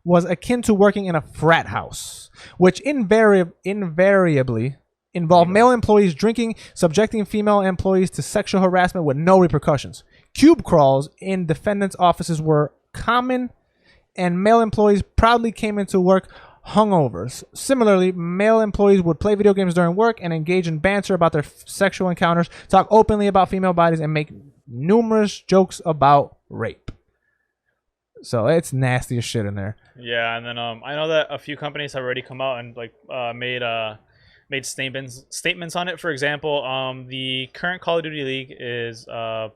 was akin to working in a frat house, which invariably involved male employees drinking, subjecting female employees to sexual harassment with no repercussions. Cube crawls in defendants' offices were common, and male employees proudly came into work hungovers. Similarly, male employees would play video games during work and engage in banter about their sexual encounters, talk openly about female bodies, and make numerous jokes about rape. So it's nasty as shit in there. Yeah, and then I know that a few companies have already come out and made statements on it. For example, the current Call of Duty League is I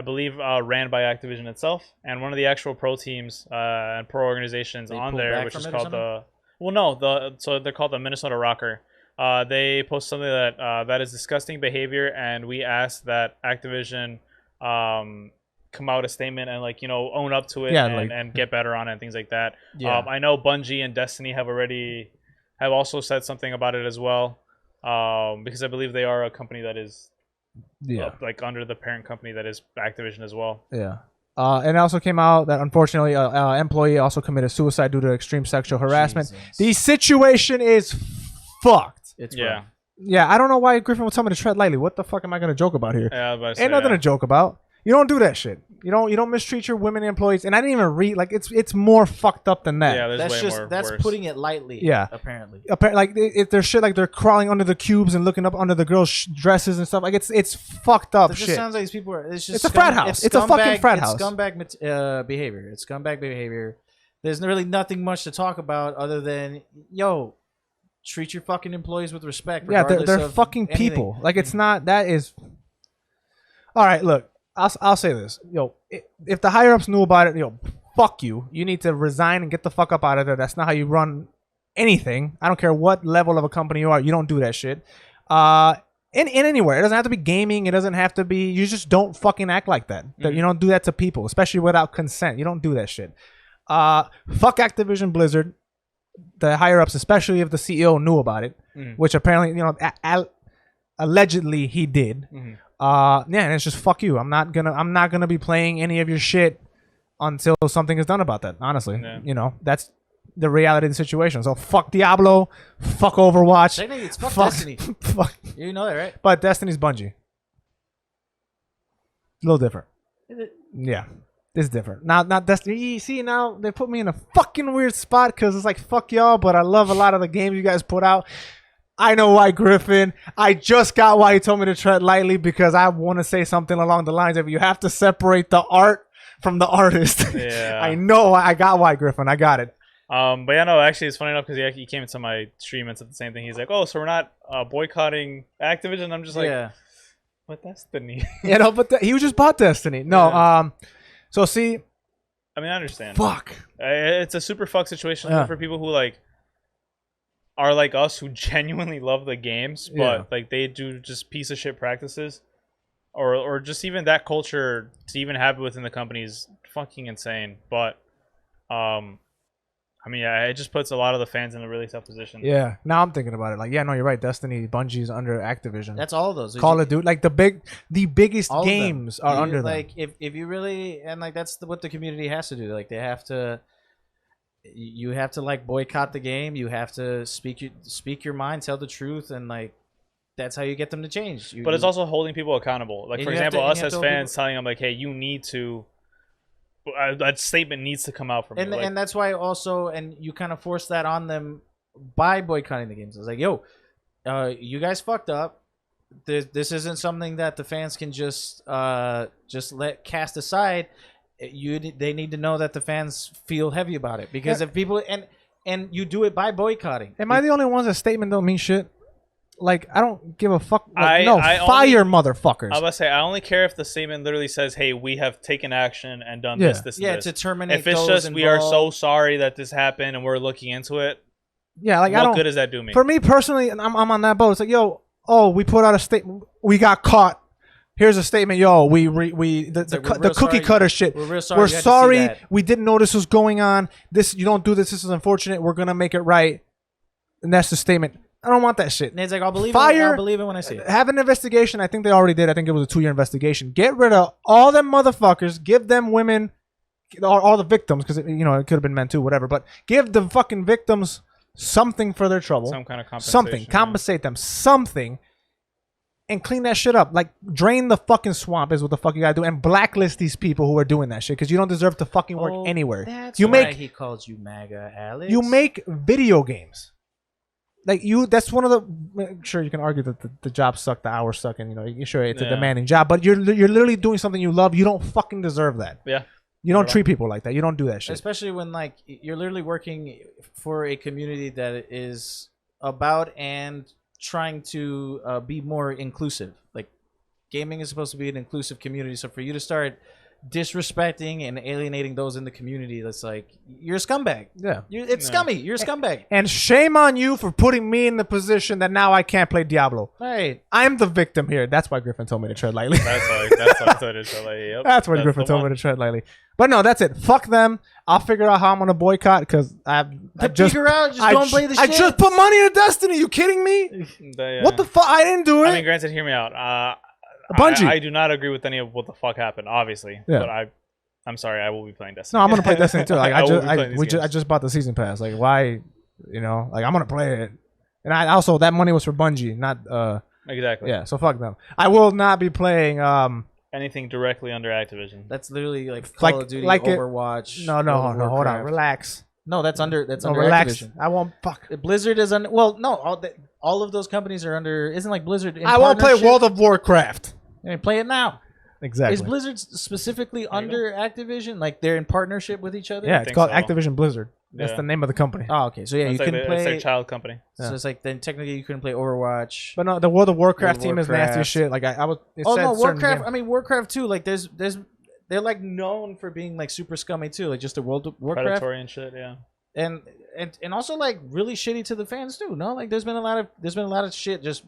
believe ran by Activision itself, and one of the actual pro teams and pro organizations on there, which is called so they're called the Minnesota Rocker. They post something that is disgusting behavior, and we ask that Activision come out a statement and own up to it and get better on it and things like that. Yeah. I know Bungie and Destiny have also said something about it as well, because I believe they are a company that is under the parent company that is Activision as well. Yeah. And it also came out that unfortunately an employee also committed suicide due to extreme sexual harassment. Jesus. The situation is fucked. It's rough. Yeah, I don't know why Griffin would tell me to tread lightly. What the fuck am I going to joke about here? Yeah, ain't nothing to joke about. You don't do that shit. You don't mistreat your women employees. And I didn't even read it's more fucked up than that. Yeah, that's worse. Putting it lightly. Yeah, apparently. There's shit like they're crawling under the cubes and looking up under the girls' dresses and stuff. Like it's fucked up shit. It just sounds like these people are. It's a frat house. It's a fucking frat house. It's scumbag behavior. It's scumbag behavior. There's really nothing much to talk about other than treat your fucking employees with respect. Yeah, they're fucking anything. people. Like it's not. That is. All right, look. I'll say this, if the higher ups knew about it, fuck you. You need to resign and get the fuck up out of there. That's not how you run anything. I don't care what level of a company you are. You don't do that shit. In anywhere, it doesn't have to be gaming. It doesn't have to be. You just don't fucking act like that. Mm-hmm. You don't do that to people, especially without consent. You don't do that shit. Fuck Activision Blizzard. the higher ups, especially if the CEO knew about it, which apparently allegedly he did. Yeah, and it's just fuck you. I'm not gonna be playing any of your shit until something is done about that. Honestly, that's the reality of the situation. So fuck Diablo, fuck Overwatch, technically it's fuck Destiny. Fuck. You know that, right? But Destiny's Bungie. A little different. Is it? Yeah. It's different. Not Destiny. You see, now they put me in a fucking weird spot because it's like, fuck y'all, but I love a lot of the games you guys put out. I know why Griffin. I just got why he told me to tread lightly, because I want to say something along the lines of you have to separate the art from the artist. Yeah. I know. I got why, Griffin. I got it. But yeah, no, actually, it's funny enough because he came into my stream and said the same thing. He's like, oh, so we're not boycotting Activision? I'm just like, Yeah. But Destiny. But he was just bought Destiny. No, Yeah. So see, I mean, I understand. fuck. It's a super fuck situation for people who are like us, who genuinely love the games, but they do just piece of shit practices, or just even that culture to even have it within the company is fucking insane. But I mean, yeah, it just puts a lot of the fans in a really tough position. Yeah. Now I'm thinking about it. Like, yeah, no, you're right. Destiny, Bungie's under Activision. That's all of those. Call of Duty, like the biggest all of games them. are under them. Like if you really, and like that's what the community has to do. Like they have to. You have to like boycott the game. You have to speak your mind, tell the truth, and like that's how you get them to change. But it's also holding people accountable. Like, for example, us as fans telling them like, hey, you need to. That statement needs to come out from you. And that's why also, and you kind of force that on them by boycotting the games. It's like, yo, you guys fucked up. This isn't something that the fans can just let cast aside. They need to know that the fans feel heavy about it, because if people and you do it by boycotting. Am I the only one that statement don't mean shit? Like, I don't give a fuck. Like, motherfuckers. fire motherfuckers. I was about to say, I only care if the statement literally says, hey, we have taken action and done this, and this. To terminate. If it's just, we are so sorry that this happened and we're looking into it. Yeah, like, what good does that do me? For me personally, and I'm on that boat. It's like, yo, we put out a statement. We got caught. Here's a statement, yo. The cookie cutter shit. We're sorry. We didn't know this was going on. You don't do this. This is unfortunate. We're gonna make it right. And that's the statement. I don't want that shit. And it's like, I'll believe it when I see it. Have an investigation. I think they already did. I think it was a 2-year investigation. Get rid of all them motherfuckers. Give them women, all the victims, because it could have been men too, whatever. But give the fucking victims something for their trouble. Some kind of compensation. Something. Compensate them. Something. And clean that shit up. Like, drain the fucking swamp is what the fuck you gotta do. And blacklist these people who are doing that shit, because you don't deserve to fucking work anywhere. That's why he called you MAGA, Alex. You make video games. Like, that's one of the. Sure, you can argue that the job sucked, the hours suck, and sure it's a demanding job, but you're literally doing something you love. You don't fucking deserve that. Yeah. You don't treat people like that. You don't do that shit. Especially when like you're literally working for a community that is about and trying to be more inclusive. Like, gaming is supposed to be an inclusive community, so for you to start disrespecting and alienating those in the community, that's like, you're a scumbag. Yeah, it's scummy. You're a scumbag. And shame on you for putting me in the position that now I can't play Diablo. Right. I'm the victim here. That's why Griffin told me to tread lightly. That's why I told you to tread lightly. Yep. That's why Griffin told me to tread lightly. But no, that's it. Fuck them. I'll figure out how I'm gonna boycott, because don't play the shit. I just put money into Destiny. You kidding me? What the fuck? I didn't do it. I mean, granted, hear me out. Bungie. I do not agree with any of what the fuck happened, obviously. Yeah. But I'm sorry, I will be playing Destiny. No, I'm gonna play Destiny too. Like, I just bought the season pass. Like, why? Like, I'm gonna play it. And I also, that money was for Bungie, not exactly. Yeah, so fuck them. I will not be playing anything directly under Activision. That's literally like Call of Duty, Overwatch. No, hold on, relax. No, that's under relax. Activision. I won't fuck. Blizzard is under. Well, no, all of those companies are under. Isn't like Blizzard? I won't play World of Warcraft. Play it now. Exactly. Is Blizzard specifically under Activision? Like, they're in partnership with each other? Yeah, it's called Activision Blizzard. That's the name of the company. Oh, okay. So yeah, you couldn't play. It's their child company. So it's like, then technically you couldn't play Overwatch. But no, the World of Warcraft team is nasty as shit. Like, I was. Warcraft. I mean, Warcraft too. Like, they're like known for being like super scummy too. Like, just the World of Warcraft. Predatory and shit. Yeah. And also like really shitty to the fans too. No, like there's been a lot of shit. Just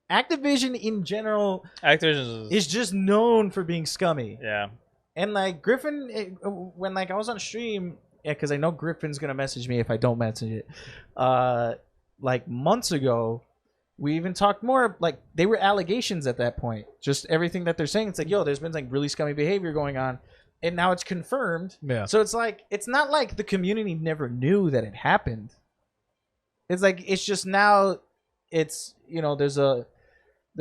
Activision in general. Activision is just known for being scummy. Yeah. And like Griffin, when like I was on stream, because I know Griffin's gonna message me if I don't message it. Like months ago, we even talked more. Like they were allegations at that point. Just everything that they're saying. It's like, yo, there's been like really scummy behavior going on, and now it's confirmed. Yeah. So it's like it's not like the community never knew that it happened. It's like it's just now. It's there's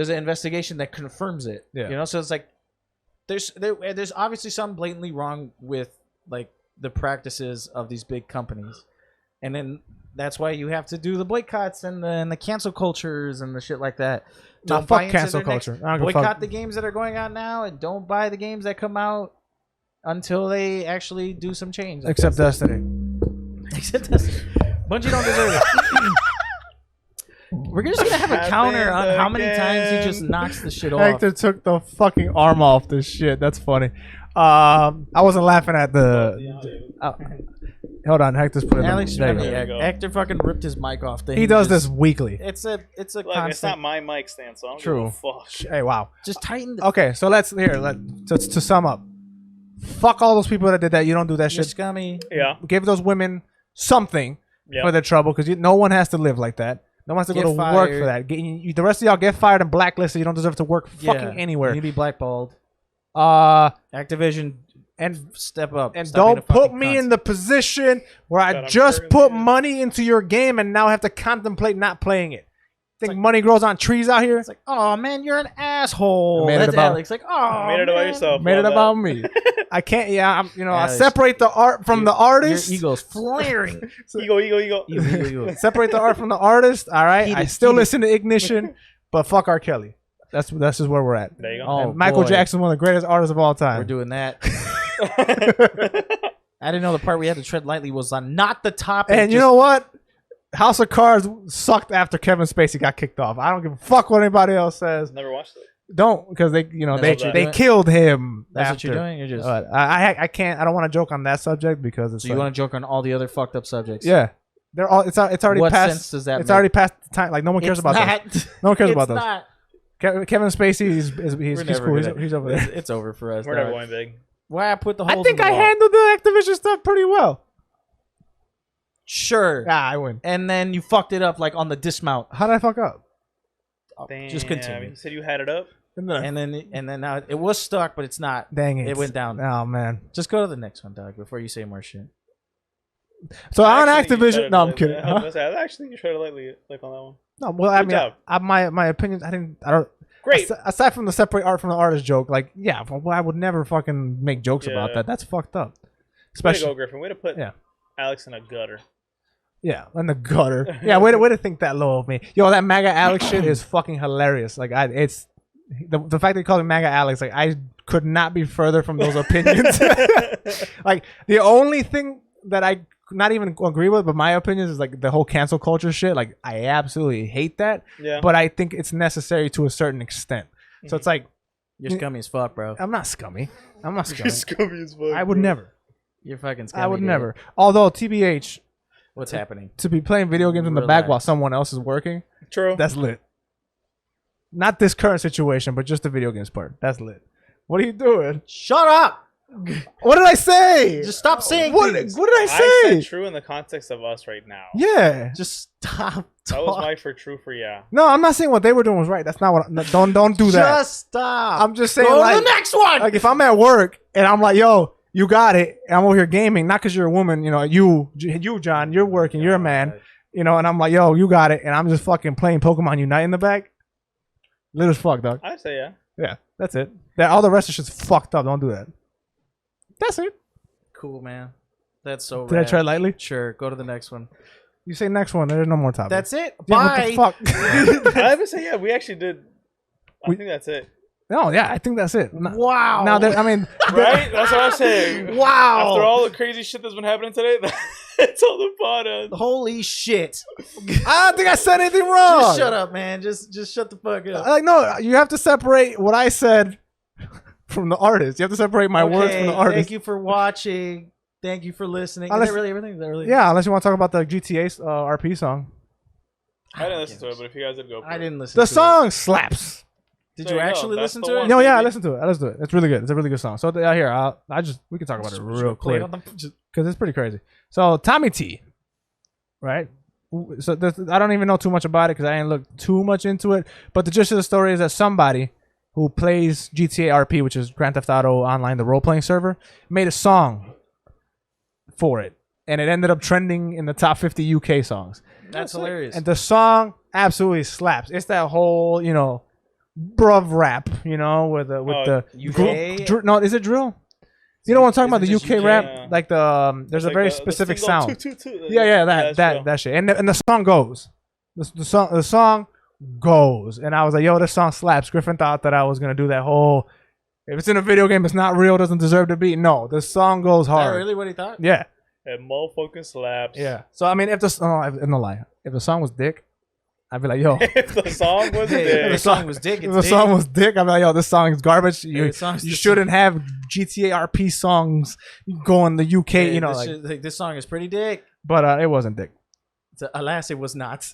an investigation that confirms it. Yeah. So it's like there's obviously something blatantly wrong with like the practices of these big companies, and then that's why you have to do the boycotts and the cancel cultures and the shit like that. Don't buy fuck into cancel their next- culture. I don't give a Boycott fuck. the games that are going on now, and don't buy the games that come out until they actually do some change. Except Destiny. Except Destiny. Bungie don't deserve it. We're just gonna have a counter on how many times he just knocks the shit off. Hector took the fucking arm off this shit. That's funny. I wasn't laughing at the. Hold on, Hector's putting. Alex, There I you mean, go. There you go. Hector fucking ripped his mic off. He does this weekly. It's a Look, constant. it's not my mic stand, so I don't True. give a fuck. Hey, wow. Just tighten the. Okay, so to sum up. Fuck all those people that did that. You don't do that You're shit. scummy. Yeah. Give those women something Yeah. for their trouble, because no one has to live like that. No one has to Get go to work fired. for that. The rest of y'all get fired and blacklisted. You don't deserve to work fucking anywhere. You need to be blackballed. Activision And step up. and Stop being don't a put fucking me cunt. in the position where That I I'm just currently put in. money into your game and now have to contemplate not playing it. Think money grows on trees out here? It's like, oh man, you're an asshole. I made it That's about- Alex. Like, oh, Made it about man. yourself. Made it Love about that. me. I can't. Yeah, I Alex, separate the art from the artist. Your ego's flaring. Ego. Ego. Separate the art from the artist. All right. I Heated, still heated. listen to Ignition, but fuck R. Kelly. That's just where we're at. There you go. Oh, And Michael boy. Jackson, one of the greatest artists of all time. We're doing that. I didn't know the part we had to tread lightly was on not the topic. And you know what? House of Cards sucked after Kevin Spacey got kicked off. I don't give a fuck what anybody else says. Never watched it. Don't, because they That's what you're they doing? killed him. that's after. what you're doing. You're just. But I can't. I don't want to joke on that subject because it's. So you want to joke on all the other fucked up subjects? Yeah, they're all. It's already What past. sense does that It's make? already past the time. Like no one cares about those. No one cares about those. Not. Kevin Spacey, he's We're never cool. gonna- He's over there. It's over for us. We're dog. never going big. Why I put the I holes think in the I wall. handled the Activision stuff pretty well. Sure. I win. And then you fucked it up like on the dismount. How did I fuck up? Damn, Just continue. You said you had it up. And then, And then now it was stuck, but it's not. dang it, It went down. Oh man. Just go to the next one, Doug, before you say more shit. So on Actually, you Activision, treaded no, I'm lightly. kidding. I was gonna say, actually, you treaded lightly like on that one. No, well, I Good mean, job. my opinions. I don't. Great. Aside from the separate art from the artist joke, like, yeah, well, I would never fucking make jokes about Yeah. that. That's fucked up. Way to Especially, go, Griffin. Way to put Yeah. Alex in a gutter. yeah, in the gutter. Yeah, way to think that low of me. Yo, that MAGA Alex shit is fucking hilarious. Like, it's the fact that you call me MAGA Alex. Like, I could not be further from those opinions. Like, the only thing that I not even agree with, but my opinions is like the whole cancel culture shit. Like, I absolutely hate that. Yeah. But I think it's necessary to a certain extent. So it's like, You're scummy as fuck, bro. I'm not scummy. I'm not scummy. scummy as fuck. I would never. You're fucking scummy. I would dude. never. Although, TBH, What's happening? to be playing video games in the back Relax. while someone else is working, True. that's lit. Not this current situation, but just the video games part. That's lit. What are you doing? Shut up! What did I say? Just stop saying What things. did I I say? said true in the context of us right now. Yeah. Just stop. That was talking. my for true for yeah. No, I'm not saying what they were doing was right. That's not what. Don't do that. Just stop. I'm just saying, Go like, to the next one. like if I'm at work and I'm like, yo, you got it, and I'm over here gaming, not because you're a woman, you know, you John, you're working, you're a man, you know, and I'm like, yo, you got it, and I'm just fucking playing Pokemon Unite in the back. Lit as fuck, dog. I'd say yeah. Yeah, that's it. That all the rest of shit's fucked up. Don't do that. That's it. Cool, man. That's so Did I rad. try lightly? Sure. Go to the next one. You say next one. There's no more topics. That's it. Yeah, Bye. what the fuck? I would say yeah. We actually did. I think that's it. No, yeah, I think that's it. Wow. Now, I mean, Right? That's what I'm saying. Wow. After all the crazy shit that's been happening today, that's all the pod on. Holy shit. I don't think I said anything wrong. Just shut up, man. Just shut the fuck up. Like, no, you have to separate what I said from the artist. You have to separate my words from the Okay, artist. Thank you for watching. Thank you for listening. Unless- Is that really everything? Is that really? Yeah, unless you want to talk about the GTA RP song. I didn't listen to it, but if you guys did go, for I it. didn't listen The to song slaps. Did There you you go. actually That's listen the to it? one. No, yeah, I baby. listened to it. I listened to it. It's really good. It's a really good song. So here, we can talk about it real quick because it's pretty crazy. So Tommy T, right? So I don't even know too much about it because I didn't look too much into it. But the gist of the story is that somebody who plays GTA RP, which is Grand Theft Auto Online, the role-playing server, made a song for it, and it ended up trending in the top 50 UK songs. That's hilarious. And the song absolutely slaps. It's that whole, bruv rap, with the UK? no, is it drill? You know what I'm talking about? The Isn't UK this rap, UK? like there's It's a like very the specific thing going sound. toot, toot, toot. Yeah, That's real. that shit, and the song goes. The song goes, and I was like, yo, this song slaps. Griffin thought that I was gonna do that whole. If it's in a video game, it's not real, doesn't deserve to be. No, the song goes Is that hard. really what he thought? Yeah. That motherfucking slaps. Yeah. So I mean, if no lie, if the song was dick, I'd be like, yo. If the song was Hey, there, the song was dick. If the song was dick, I'd be like, yo, this song is garbage. You song's just- shouldn't have GTA RP songs go in the UK. Hey, This this song is pretty dick. but it wasn't dick. Alas, it was not.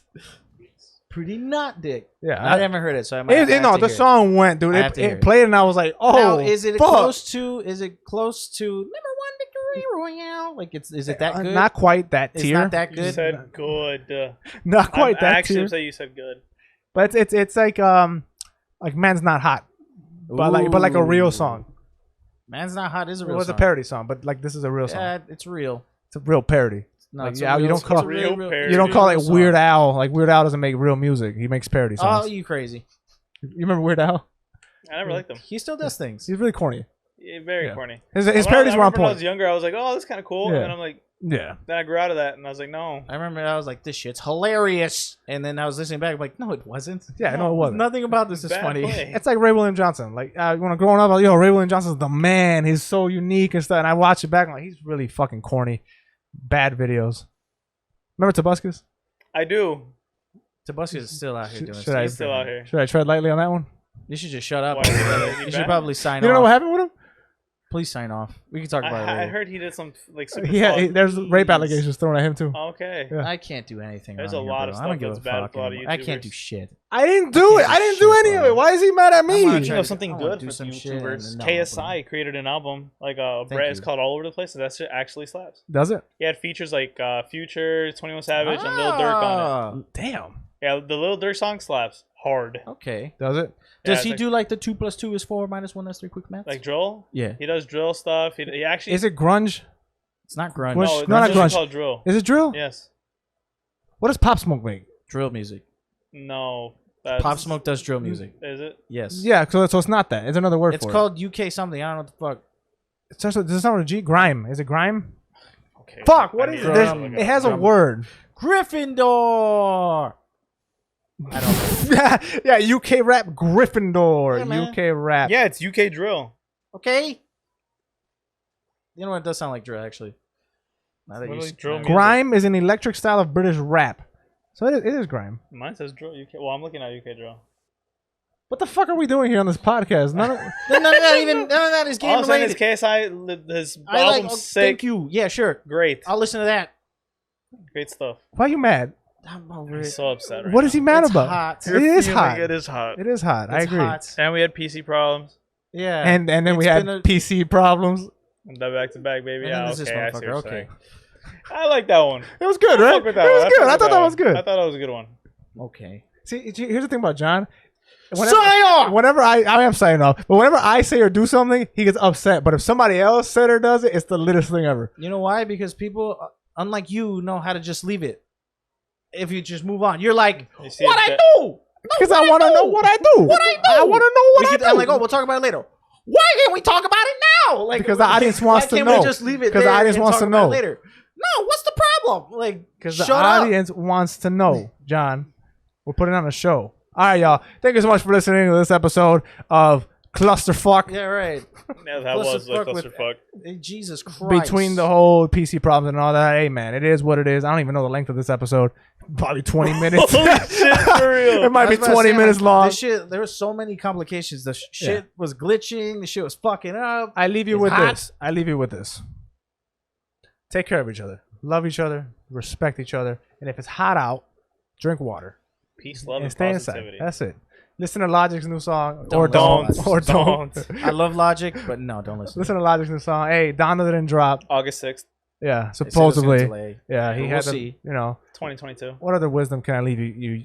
Pretty not dick. Yeah, I haven't heard it, so I might. the song went, dude. I have to hear It it. played, and I was like, oh, Now, is it fuck. close to? Is it close to number one victory royale? Like, is it that good? Not quite that It's tier. not that you good. said good. Not quite I that actually tier. say you said good. But it's like man's not hot, but like a real Ooh. song. Man's not hot is a It real. was a song. parody song, but like this is a real song. Yeah, it's real. It's a real parody. No, Like, it's yeah, a you real, don't call it's a real real parody. You don't call it song. Weird Al. Like Weird Al doesn't make real music. He makes parody Oh, songs. you crazy? You remember Weird Al? I never liked them. He still does things. He's really corny. Yeah, very Yeah. corny. His When parodies I were on remember when I was point. younger, I was like, oh, that's kind of cool. Yeah. And then I'm like, Yeah. then I grew out of that, and I was like, no. I remember I was like, "This shit's hilarious," and then I was listening back, I'm like, "No, it wasn't. Yeah, no, it wasn't. Nothing about this is Bad funny." play. It's like Ray William Johnson. Like when I'm growing up, I was like, yo, Ray William Johnson's the man. He's so unique and stuff. And I watch it back, I'm like, he's really fucking corny. Bad videos. Remember Tobuscus? I do. Tabuscus is still out here Should- doing should stuff. I- He's still out here. Should I tread lightly on that one? You should just shut up. Why, is he You bad? should probably sign You don't know off. what happened with him? Please sign off. We can talk about it I later. heard he did some like super. Yeah, fraud. there's rape allegations thrown at him too. Okay. Yeah. I can't do anything. There's around a here, lot bro. of I don't stuff give that's a bad fuck with a lot of anymore. I can't do YouTubers. shit. I didn't do it. do I didn't shit, do any of bro. it. Why is he mad at I'm gonna me? try No, to- something I wanna good do for some shit YouTubers. and no, KSI created an album, like a Thank brand. It's you. called All Over the Place. And that shit actually slaps. Does it? He had features like Future, 21 Savage, and Lil Durk on it. Damn. Yeah, the Lil Durk song slaps hard. Okay. Does it? Yeah, Does it's he like- do like the 2 + 2 = 4 - 1 = 3 quick math? Like drill? Yeah. He does drill stuff. He actually. Is it grunge? It's not grunge. Grunge- No, no, not it's grunge. called drill. Is it drill? Yes. What does Pop Smoke make? Drill music. No. That's, Pop Smoke does drill music. Is it? Yes. Yeah, so it's not that. It's another word It's for called UK something. I don't know what the fuck. it. It's also, does it start with a G? Grime. Is it grime? Okay. Fuck, what I is need it? to There's- look It up. has a Drum. word. Gryffindor. I don't know. Yeah, UK rap Gryffindor. Yeah, man. UK rap. Yeah, it's UK drill. Okay. You know what? It does sound like drill, actually. Now that Literally you drill now- music. Grime is an electric style of British rap. So it is grime. Mine says drill UK. Well, I'm looking at UK drill. What the fuck are we doing here on this podcast? None of, None of that is All game I'm saying is related. KSI, his I like. album's Oh, sick. thank you. Yeah, sure. Great. I'll listen to that. Great stuff. why are you mad? I'm over I'm it. so upset right What is he mad It's about? hot. It is Feeling hot. It is hot. It is hot. I It's agree. hot. And we had PC problems. Yeah. And then we It's had been a- PC problems. And that back to back, baby. And then Yeah, there's okay. this I see what motherfucker. you're Okay. saying. I like that one. It was good, I right? fuck with It that one. was good. fuck I with thought that one. was good. I thought that was a good one. Okay. See, here's the thing about John. Sign off! Whenever I am signing off, but whenever I say or do something, he gets upset. But if somebody else said or does it, it's the littest thing ever. You know why? Because people, unlike you, know how to just leave it. If you just move on, you're like, You see what it I that- do? Because I want to know what I do. What I do? I want to know what I do. I'm like, oh, we'll talk about it later. Why can't we talk about it now? Like, Because the audience wants to why can't know. we just leave it Because the there audience and wants talk to about it know. later? No, what's the problem? Like, Because the shut up. audience wants to know, John. We're putting on a show. All right, y'all. Thank you so much for listening to this episode of Clusterfuck. Yeah, right. Yeah, that was a Clusterfuck with- clusterfuck. Hey, Jesus Christ. Between the whole PC problems and all that, hey man, it is what it is. I don't even know the length of this episode. Probably 20 minutes. Holy shit, for real. It might I be was about to 20 say, minutes like, long. This shit, there were so many complications. The shit was glitching. The shit was fucking up. I leave you It's with hot. this. I leave you with this. Take care of each other. Love each other. Respect each other. And if it's hot out, drink water. Peace, love, And and stay inside. positivity. That's it. Listen to Logic's new song, Don't or don't, listen. or don't. Don't. I love Logic, but no, don't listen. Listen to Logic's new song. Hey, Donna didn't drop. August 6th, Yeah, They said it was gonna supposedly. delay. Yeah, he But had we'll to. see. You know, 2022. what other wisdom can I leave you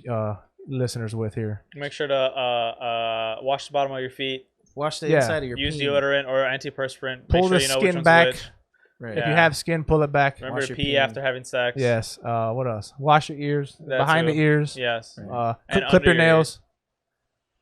listeners with here? Make sure to wash the bottom of your feet. Wash the Yeah. inside of your Use peen. deodorant or antiperspirant. Pull Make sure the you know which skin one's back. which. Right. If Yeah. you have skin, pull it back. Remember Wash to your pee peen. after having sex. Yes. What else? Wash your ears. That Behind too. the ears. Yes. Right. And Clip under your your nails.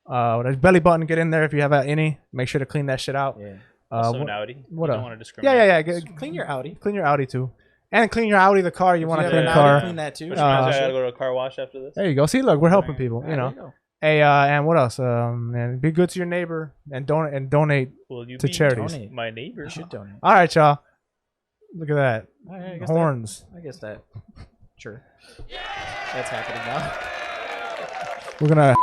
There's belly button. Get in there if you have any. Make sure to clean that shit out. Yeah. Also what- an Audi. what you else? don't want to discriminate. yeah. Clean your Audi. Clean your Audi too, and clean your Audi the car. You want to If clean have the an car. Audi, clean that too. Which reminds me, I Uh, gotta go to a car wash after this. There you go. See, look, we're helping Right. people. Ah, You there know. go. Hey, and what else? And be good to your neighbor and donate. Will you To be charities. Donate. my neighbor? You should donate. All right, y'all. Look at that. All right, I guess Horns. I guess that. Sure. That's happening now. We're gonna.